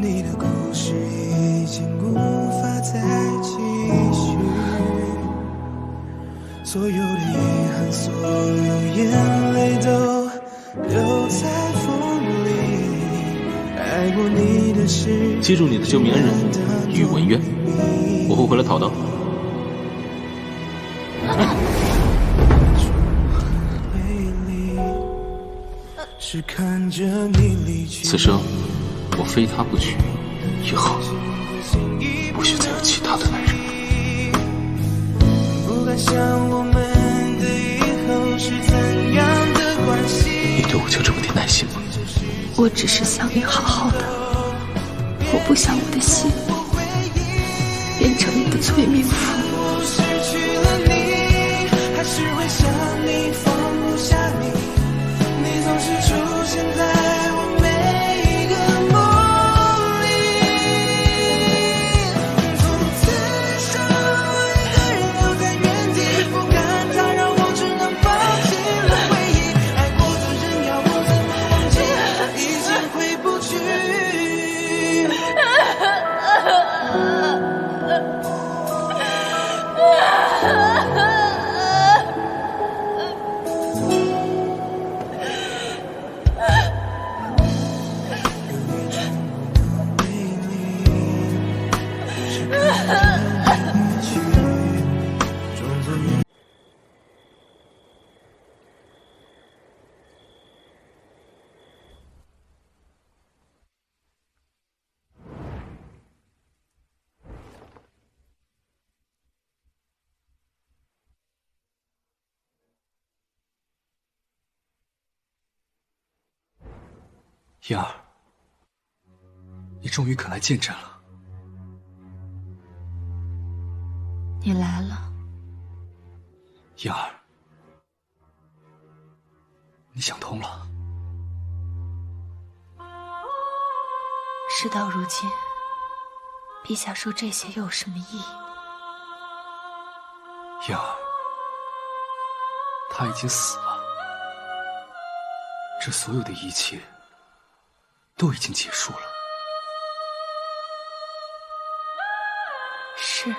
你的故事已经无法再继续，所有的遗憾，所有眼泪都留在风里。爱过你的事，记住你的救命恩人宇文渊，我会回来讨的。是看着你离去，此生我非他不娶，以后不许再有其他的男人了。不敢想我们的以后是怎样的关系。你对我就这么点耐心吗？我只是想你好好的，我不想我的心变成你的催眠符。失去了你，还是会想你，放不下你，你总是出现在我每一个梦里。从此剩我一个人留在原地，不敢它让我只能放弃了回忆。爱过的人要我怎么忘记，已经回不去。燕儿，你终于肯来见朕了。你来了，燕儿，你想通了。事到如今，陛下说这些又有什么意义？燕儿，他已经死了，这所有的一切都已经结束了。是，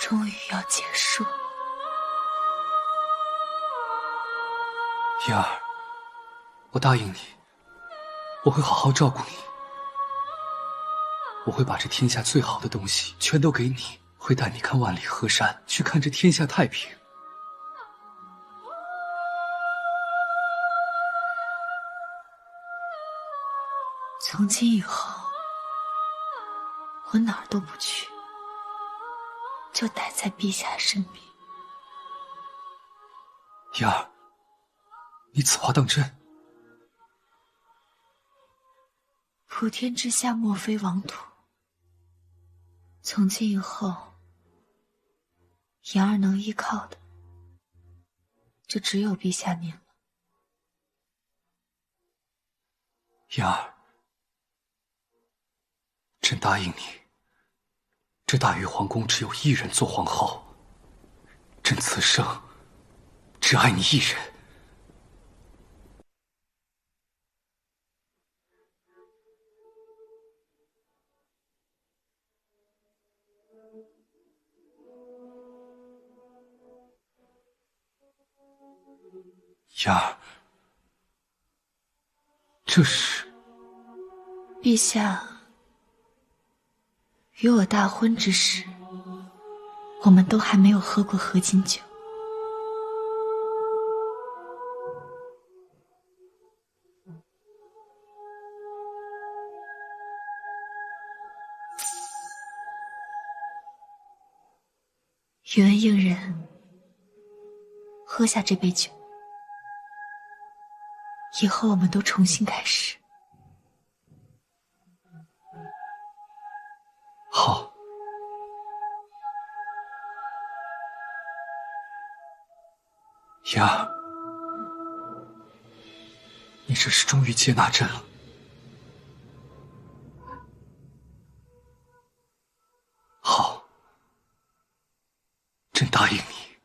终于要结束。燕儿，我答应你，我会好好照顾你，我会把这天下最好的东西全都给你，会带你看万里河山，去看这天下太平。从今以后，我哪儿都不去，就待在陛下身边。燕儿，你此话当真？普天之下莫非王土，从今以后，言儿能依靠的，就只有陛下您了。燕儿，朕答应你，这大玉皇宫只有一人做皇后，朕此生只爱你一人。燕儿，这是陛下与我大婚之时，我们都还没有喝过合卺酒。宇文应人，喝下这杯酒，以后我们都重新开始。好。燕儿，你这是终于接纳朕了。好，朕答应你，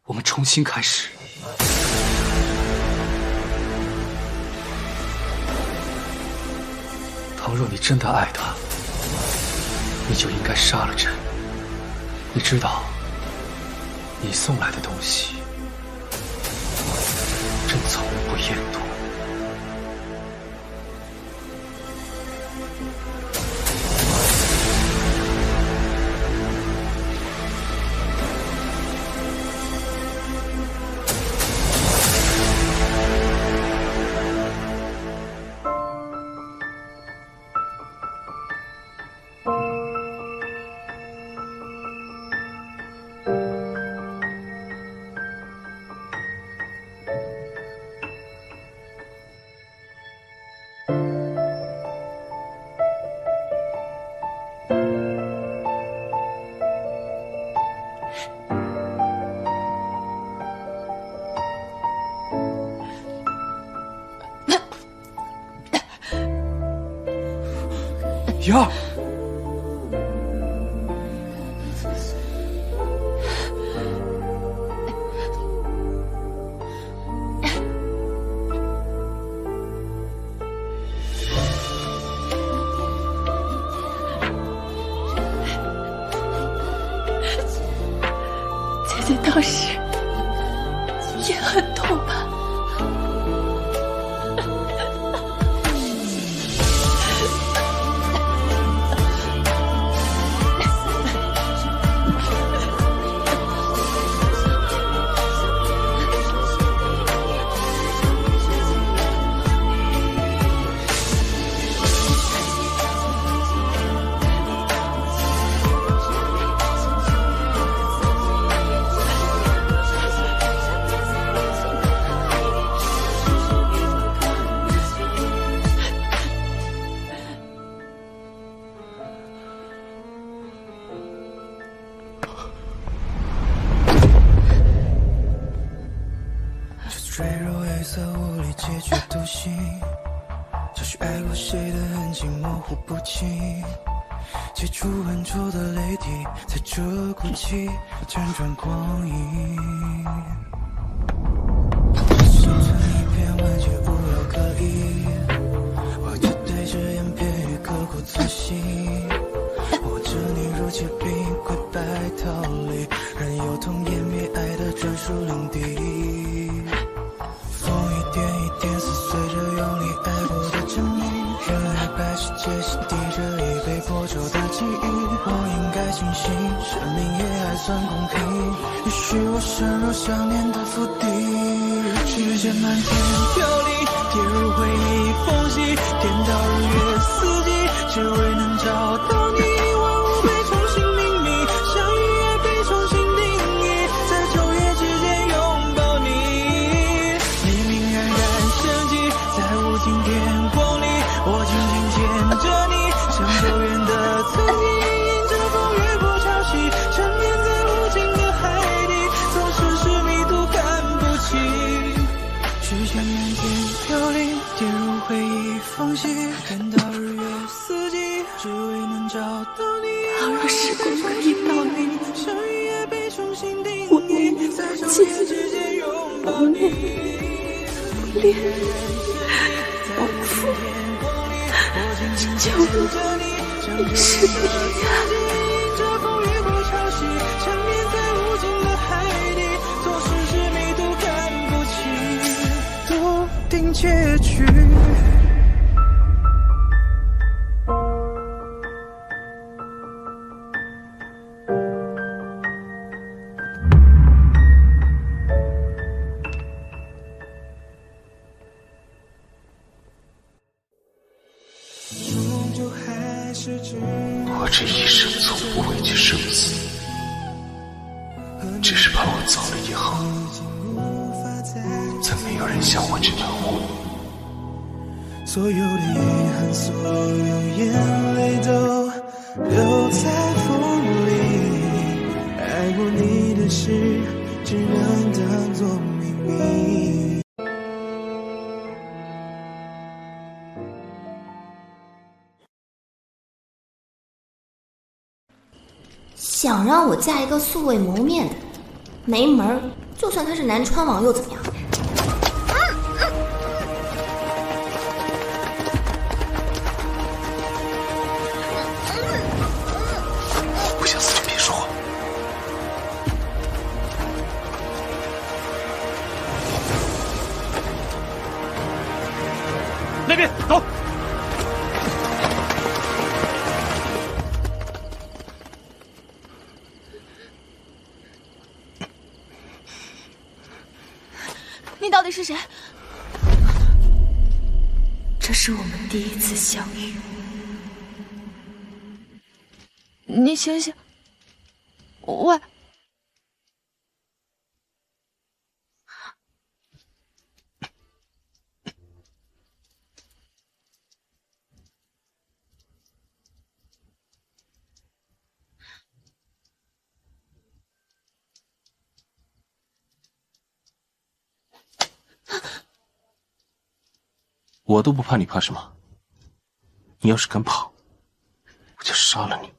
我们重新开始。倘若你真的爱他，你就应该杀了朕。你知道，你送来的东西，朕从不厌妒。瑶儿，姐姐当时也很痛吧？坠入黑色无力结局独行，找寻爱过谁的痕迹模糊不清，接触浑浊的泪滴，在这哭泣辗转光阴，生存一片完全无药可医，我就对着眼片语刻骨铭心，握着你如结冰溃败逃离，任由痛湮灭爱的专属领地。风一点一点撕碎着用力爱过的证明，原来白世界是滴着一杯破旧的记忆。我应该清醒，生命也还算公平，也许我深入想念的腹地。时间漫天飘零，跌入回忆缝隙，颠倒日月四季，只为能找到你。万物被重新命名，相遇也被重新定义，在昼夜之间拥抱你。在无尽天光里，我紧紧牵着你，像走远的曾经，迎着风越过潮汐，缠绵在无尽的海底，总是迷途看不清。时间漫天飘零，跌入回忆缝隙，颠倒日月四季，只为能找到你。倘若时光可以倒流，相遇也被重新定我义，在昼夜之间拥抱你。恋往复，求你是你呀！这风越过潮汐，缠绵在无尽的海底，总是迷途看不清笃定结局。我这一生从不畏惧生死，只是怕我走了以后，再没有人像我这般护你。所有的遗憾，所有眼泪都留在风里，爱过你的事，只能当作秘密。想让我嫁一个素未谋面的，没门儿！就算他是南川王又怎么样？到底是谁？这是我们第一次相遇。你醒醒！喂！我都不怕，你怕什么？你要是敢跑，我就杀了你。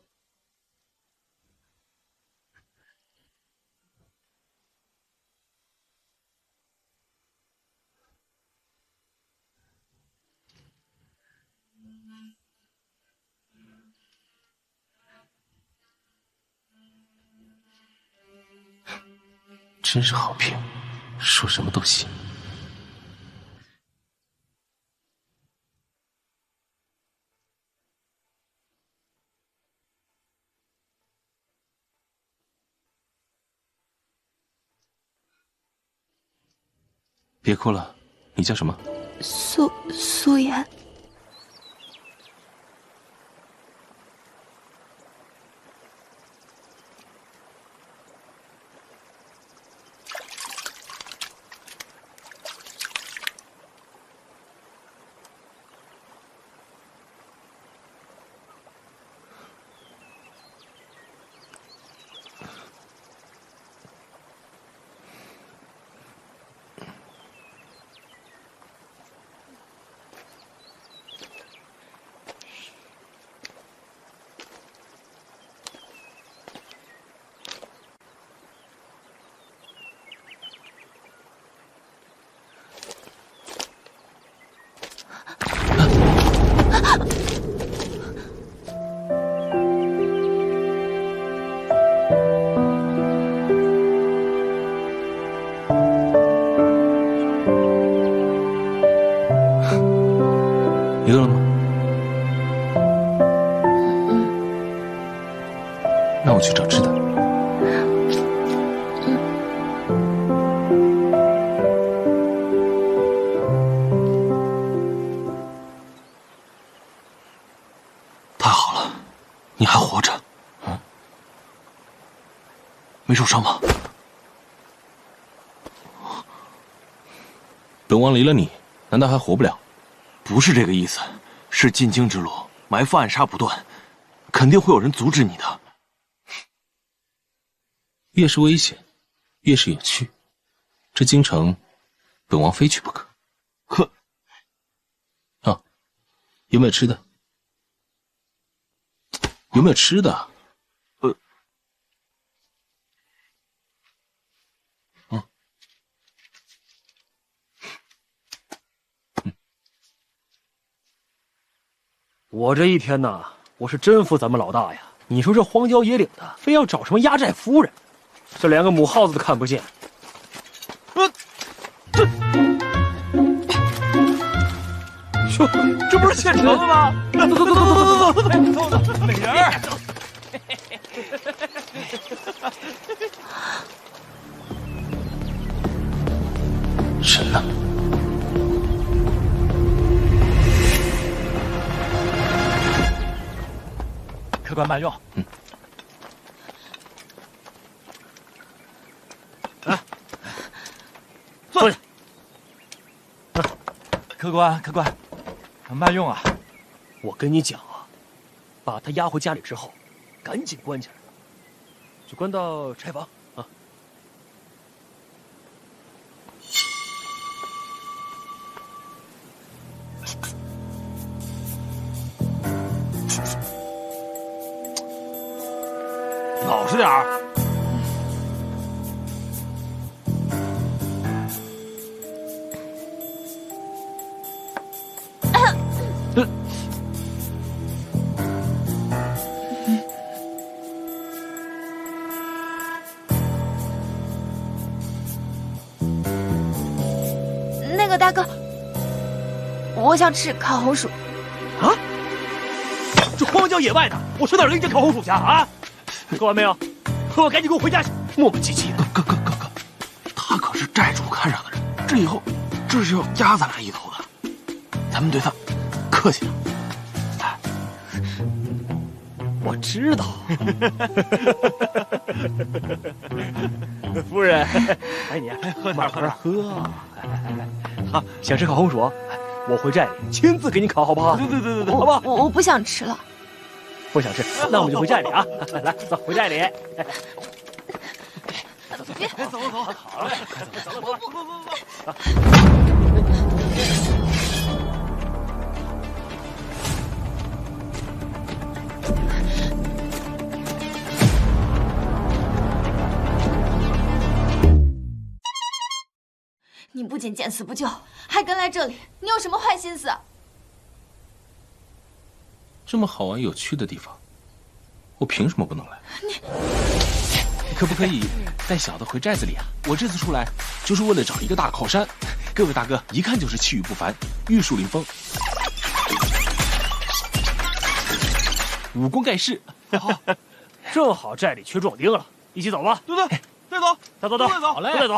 真是好骗，说什么都行。别哭了，你叫什么？素颜。你饿了吗？那我去找吃的。太好了，你还活着，没受伤吧？本王离了你，难道还活不了？不是这个意思，是进京之路，埋伏暗杀不断，肯定会有人阻止你的。越是危险，越是有趣。这京城，本王非去不可。哼！啊，有没有吃的？有没有吃的？我这一天呐，我是真服咱们老大呀！你说这荒郊野岭的，非要找什么压寨夫人，这连个母耗子都看不见。这不是现成的吗？走，美人儿。神了！客官慢用。坐下。客官，慢用啊！我跟你讲啊，把他押回家里之后，赶紧关起来，就关到柴房啊。老实点儿。那个大哥，我想吃烤红薯。啊？这荒郊野外的，我上哪儿给你烤红薯去啊？说完没有？我赶紧给我回家去！磨磨唧唧的。哥，他可是寨主看上的人，这以后这是要压咱俩一头的，咱们对他客气点。我知道。夫人，哎你喝点喝。好，想吃烤红薯，我回寨里亲自给你烤，好不好？对，好不好？我不想吃了。不想吃，那我们就回寨里啊！来，走，回寨里。别走，好嘞，走了。你不仅见死不救，还跟来这里，你有什么坏心思？这么好玩有趣的地方，我凭什么不能来？你可不可以带小的回寨子里啊？我这次出来就是为了找一个大靠山，各位大哥一看就是气宇不凡，玉树临风，武功盖世。正好寨里缺壮丁了，一起走吧。对，带走，走，好嘞，带走，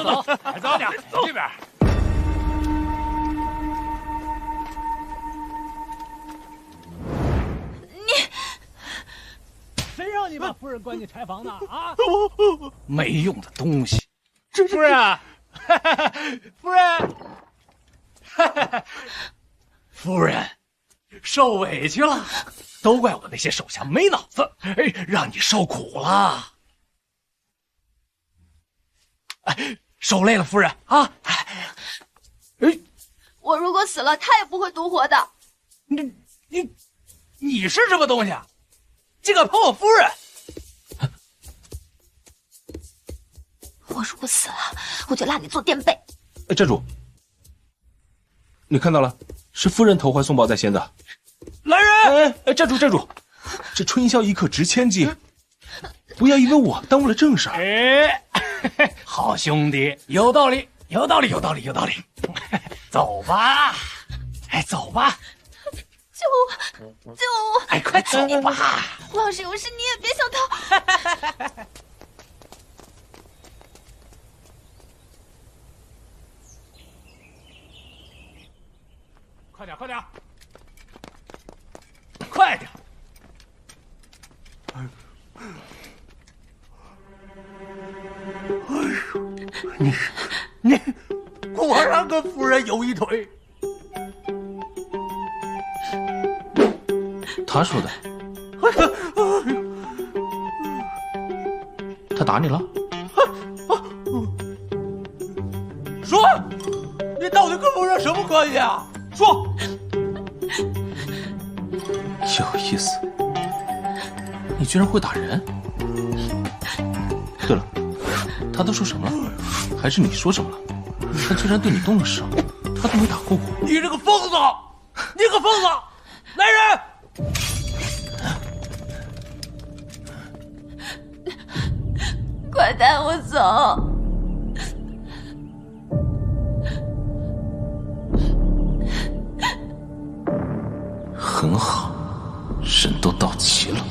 走，早点，走这边。谁让你把夫人关进柴房的啊？没用的东西！夫人，夫人，夫人，受委屈了，都怪我那些手下没脑子，让你受苦了。受累了，夫人啊！我如果死了，他也不会独活的。你是什么东西啊？竟敢碰我夫人！我如果死了，我就拉你做垫背。寨主，你看到了，是夫人投怀送抱在先的。来人！寨主，这春宵一刻值千金，不要因为我耽误了正事。好兄弟，有道理。走吧，走吧。救我！快走吧！王氏有事你也别想逃。快点！你果然跟夫人有一腿。他说的。他打你了？说，你到底跟夫人什么关系啊？说。有意思，你居然会打人！对了，他都说什么了？还是你说什么了？他居然对你动了手，他都没打过我。你这个疯子！来人！快带我走！很好，人都到齐了。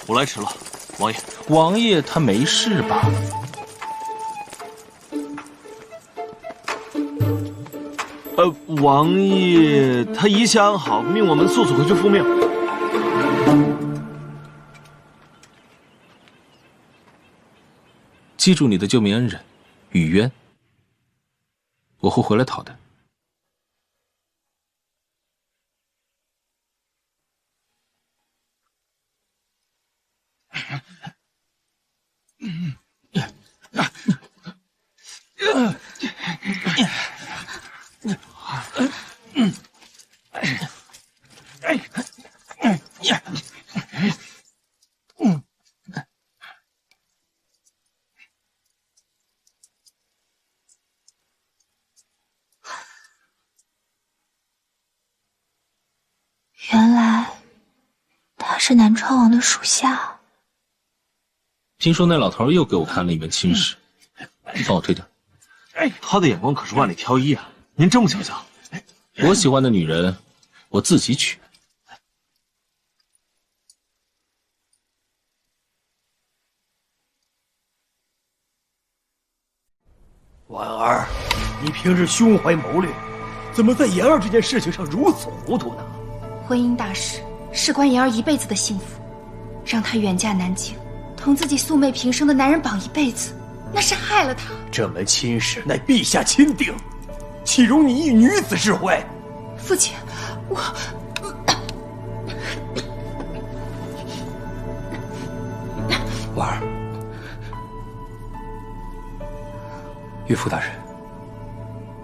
我来迟了，王爷。王爷他没事吧？王爷他一切安好，命我们速速回去复命。记住你的救命恩人，雨渊，我会回来讨的。是南川王的属下。听说那老头又给我看了一门亲事，帮我推点。他的眼光可是万里挑一啊！您这么小瞧，我喜欢的女人，我自己娶。婉儿，你平日胸怀谋略，怎么在言儿这件事情上如此糊涂呢？婚姻大事事关言儿一辈子的幸福，让她远嫁南京，同自己素昧平生的男人绑一辈子，那是害了她。这门亲事乃陛下亲定，岂容你一女子智慧？父亲，婉儿，岳父大人，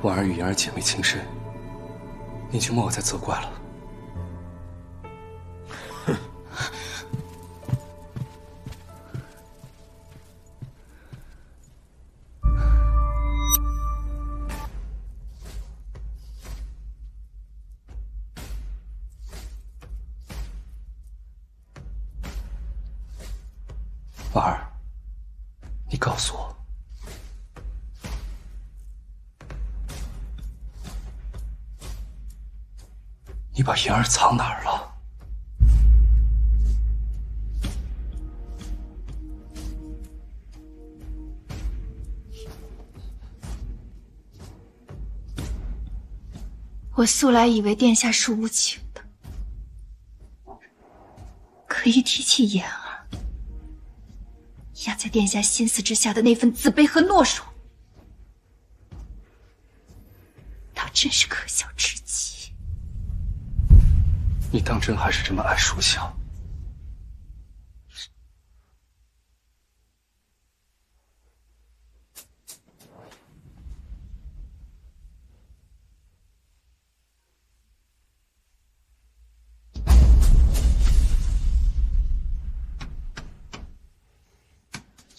婉儿与言儿姐妹情深，您就莫再责怪了。婉儿，你告诉我，你把言儿藏哪儿了？我素来以为殿下是无情的，可一提起言儿，压在殿下心思之下的那份自卑和懦弱，倒真是可笑至极。你当真还是这么爱属下？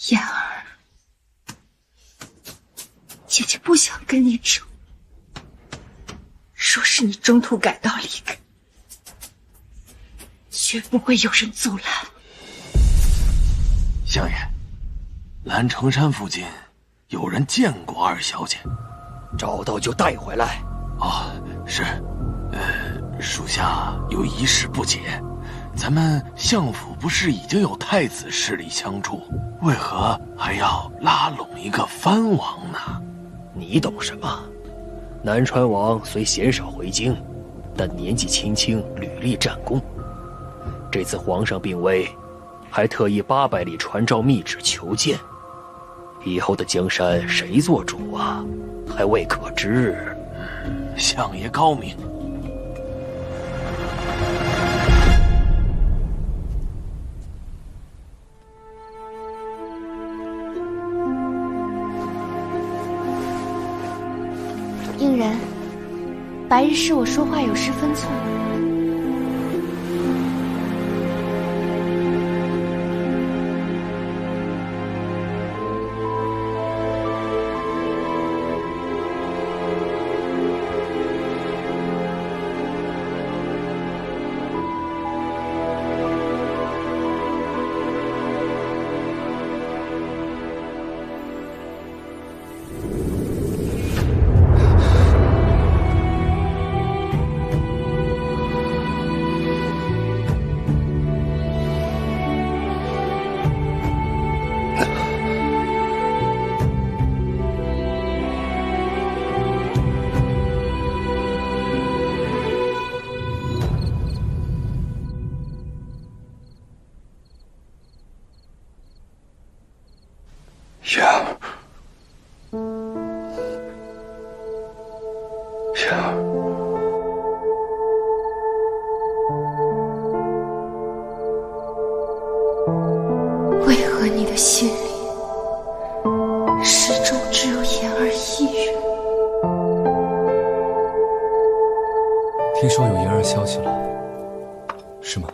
言儿，姐姐不想跟你争。若是你中途改道离开，绝不会有人阻拦。相爷，蓝城山附近有人见过二小姐，找到就带回来。哦，是，属下有一事不解。咱们相府不是已经有太子势力相助，为何还要拉拢一个藩王呢？你懂什么？南川王虽鲜少回京，但年纪轻轻，屡立战功。这次皇上病危，还特意800里传诏密旨求见。以后的江山谁做主啊？还未可知。相爷高明。应然，白日是我说话有失分寸。言儿，言儿，为何你的心里始终只有言儿一人？听说有言儿消息了，是吗？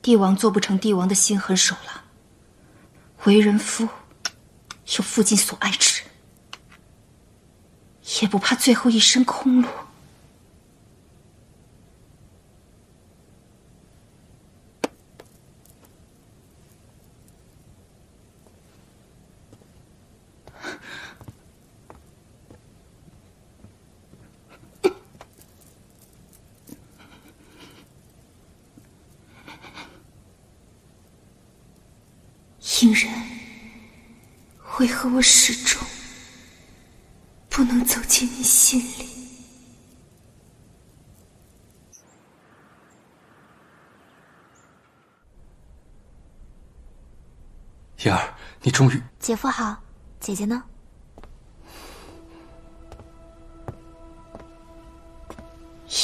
帝王做不成帝王的心狠手辣，为人夫又负尽所爱之人，也不怕最后一身空路。隐忍，为何我始终不能走进你心里？妍儿，你终于……姐夫好，姐姐呢？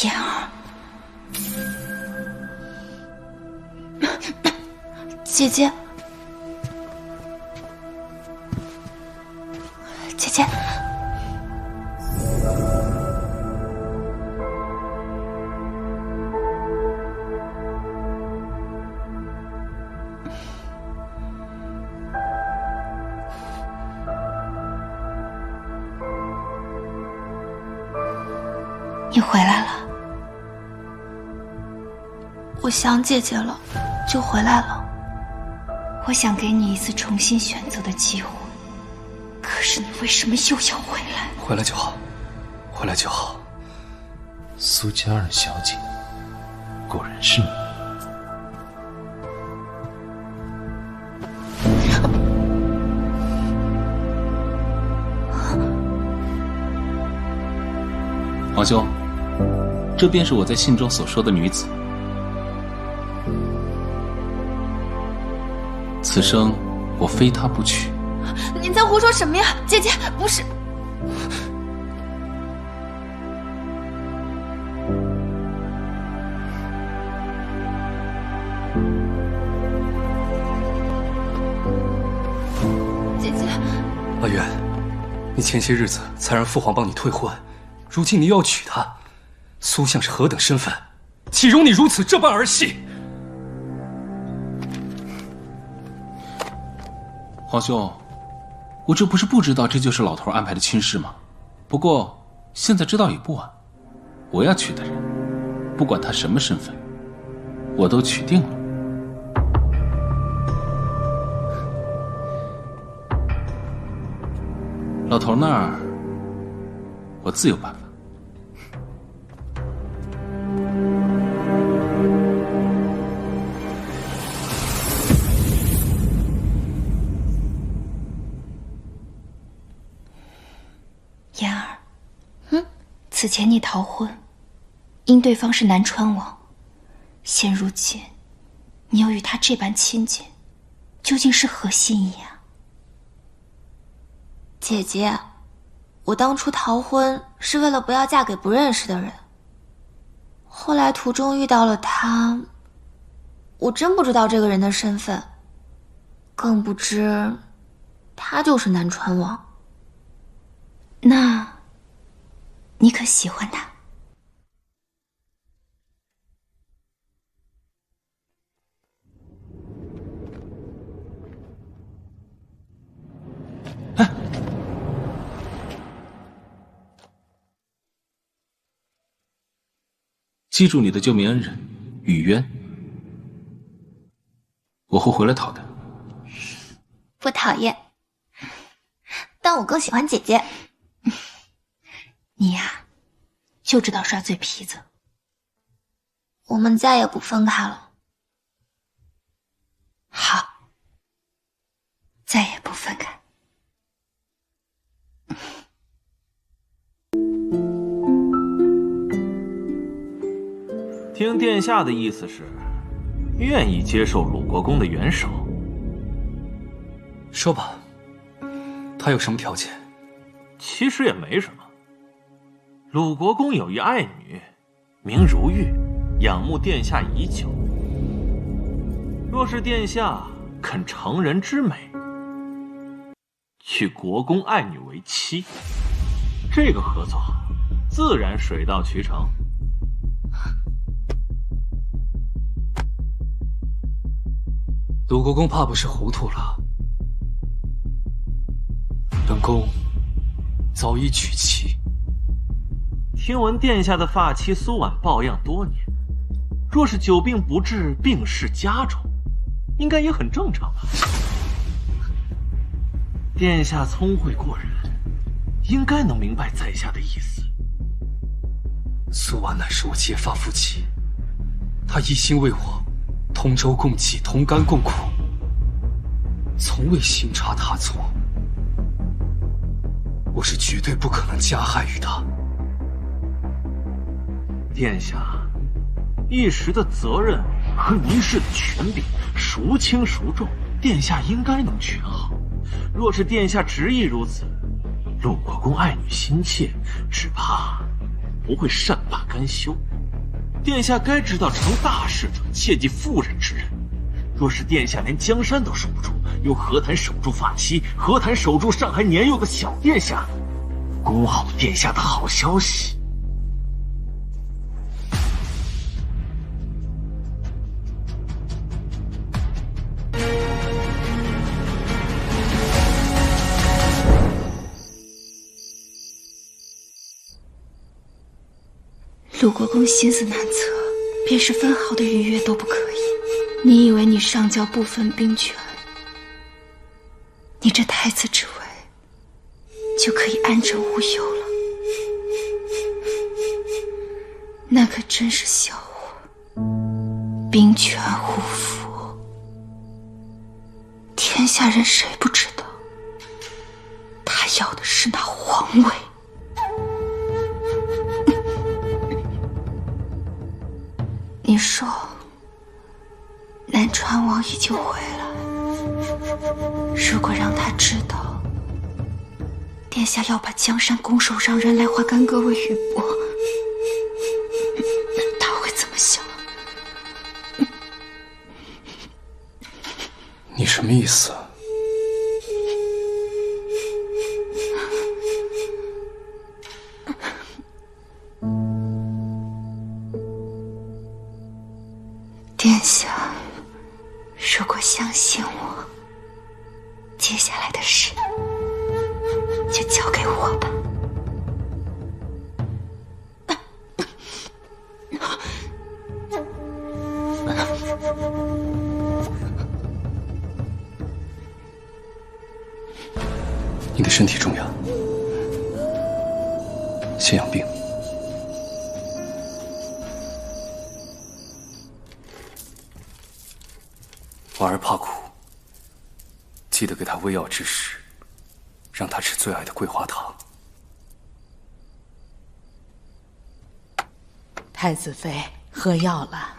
妍儿，姐姐。姐姐，你回来了。我想姐姐了，就回来了。我想给你一次重新选择的机会。可是你为什么又要回来？回来就好，回来就好。苏嘉尔小姐，果然是你。皇兄，这便是我在信中所说的女子。此生我非她不娶。你在胡说什么呀？姐姐，不是。姐姐，阿远，你前些日子才让父皇帮你退婚，如今你又要娶她，苏相是何等身份，岂容你如此这般儿戏？皇兄，我这不是不知道这就是老头安排的亲事吗？不过现在知道也不晚。我要娶的人，不管他什么身份，我都娶定了。老头那儿，我自有办法。妍儿，此前你逃婚，因对方是南川王，现如今你又与他这般亲近，究竟是何心意啊？姐姐，我当初逃婚是为了不要嫁给不认识的人，后来途中遇到了他，我真不知道这个人的身份，更不知他就是南川王。那，你可喜欢他？记住你的救命恩人雨渊，我会回来讨的。不讨厌，但我更喜欢姐姐。你呀，就知道耍嘴皮子。我们再也不分开了。好，再也不分开。听殿下的意思是，愿意接受鲁国公的援手。说吧，他有什么条件？其实也没什么。鲁国公有一爱女，名如玉，仰慕殿下已久。若是殿下肯成人之美，娶国公爱女为妻，这个合作自然水到渠成。鲁国公怕不是糊涂了，本宫早已娶妻。听闻殿下的发妻苏婉抱恙多年，若是久病不治，病势加重，应该也很正常吧？殿下聪慧过人，应该能明白在下的意思。苏婉乃是我结发夫妻，她一心为我，同舟共济，同甘共苦，从未行差踏错。我是绝对不可能加害于她。殿下一时的责任和一世的权柄孰轻孰重，殿下应该能权衡。若是殿下执意如此，陆国公爱女心切，只怕不会善罢甘休。殿下该知道，成大事者切忌妇人之仁。若是殿下连江山都守不住，又何谈守住发妻？何谈守住尚还年幼的小殿下？恭候殿下的好消息。陆国公心思难测，便是分毫的逾越都不可以。你以为你上交不分兵权，你这太子之位就可以安枕无忧了？那可真是笑话！兵权无父，天下人谁不知道？他要的是那皇位。你说，南川王已经回来，如果让他知道殿下要把江山拱手让人来化干戈为玉帛，他会怎么想？你什么意思？殿下，如果相信我，接下来的事就交给我吧。你的身体重要，先养病。婉儿怕苦，记得给她喂药之时，让她吃最爱的桂花糖。太子妃喝药了。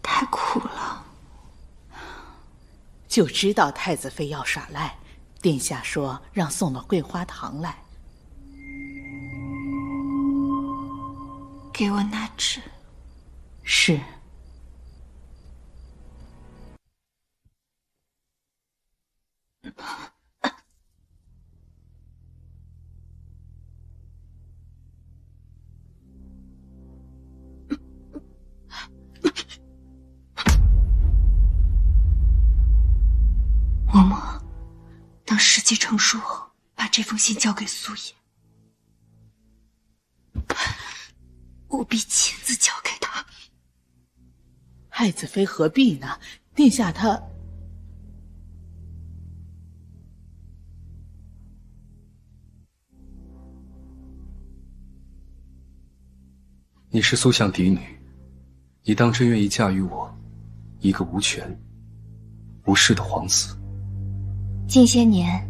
太苦了。就知道太子妃要耍赖，殿下说让送了桂花糖来。给我那纸。是。嬷嬷，等时机成熟后，把这封信交给苏爷。务必亲自交给他。太子妃何必呢？殿下他……你是苏相嫡女，你当真愿意嫁于我，一个无权无势的皇子？近些年，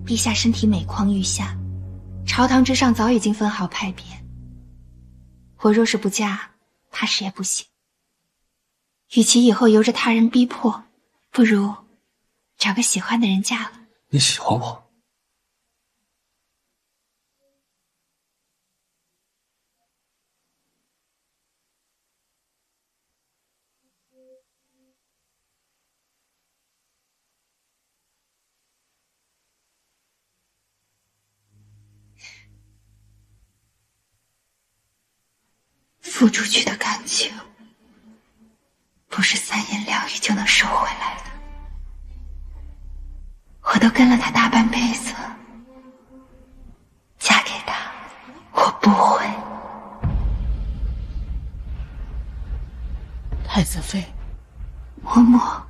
陛下身体每况愈下，朝堂之上早已经分好派别。我若是不嫁，怕是也不行。与其以后由着他人逼迫，不如找个喜欢的人嫁了。你喜欢我？付出去的感情，不是三言两语就能收回来的。我都跟了他大半辈子，嫁给他，我不会。太子妃，嬷嬷。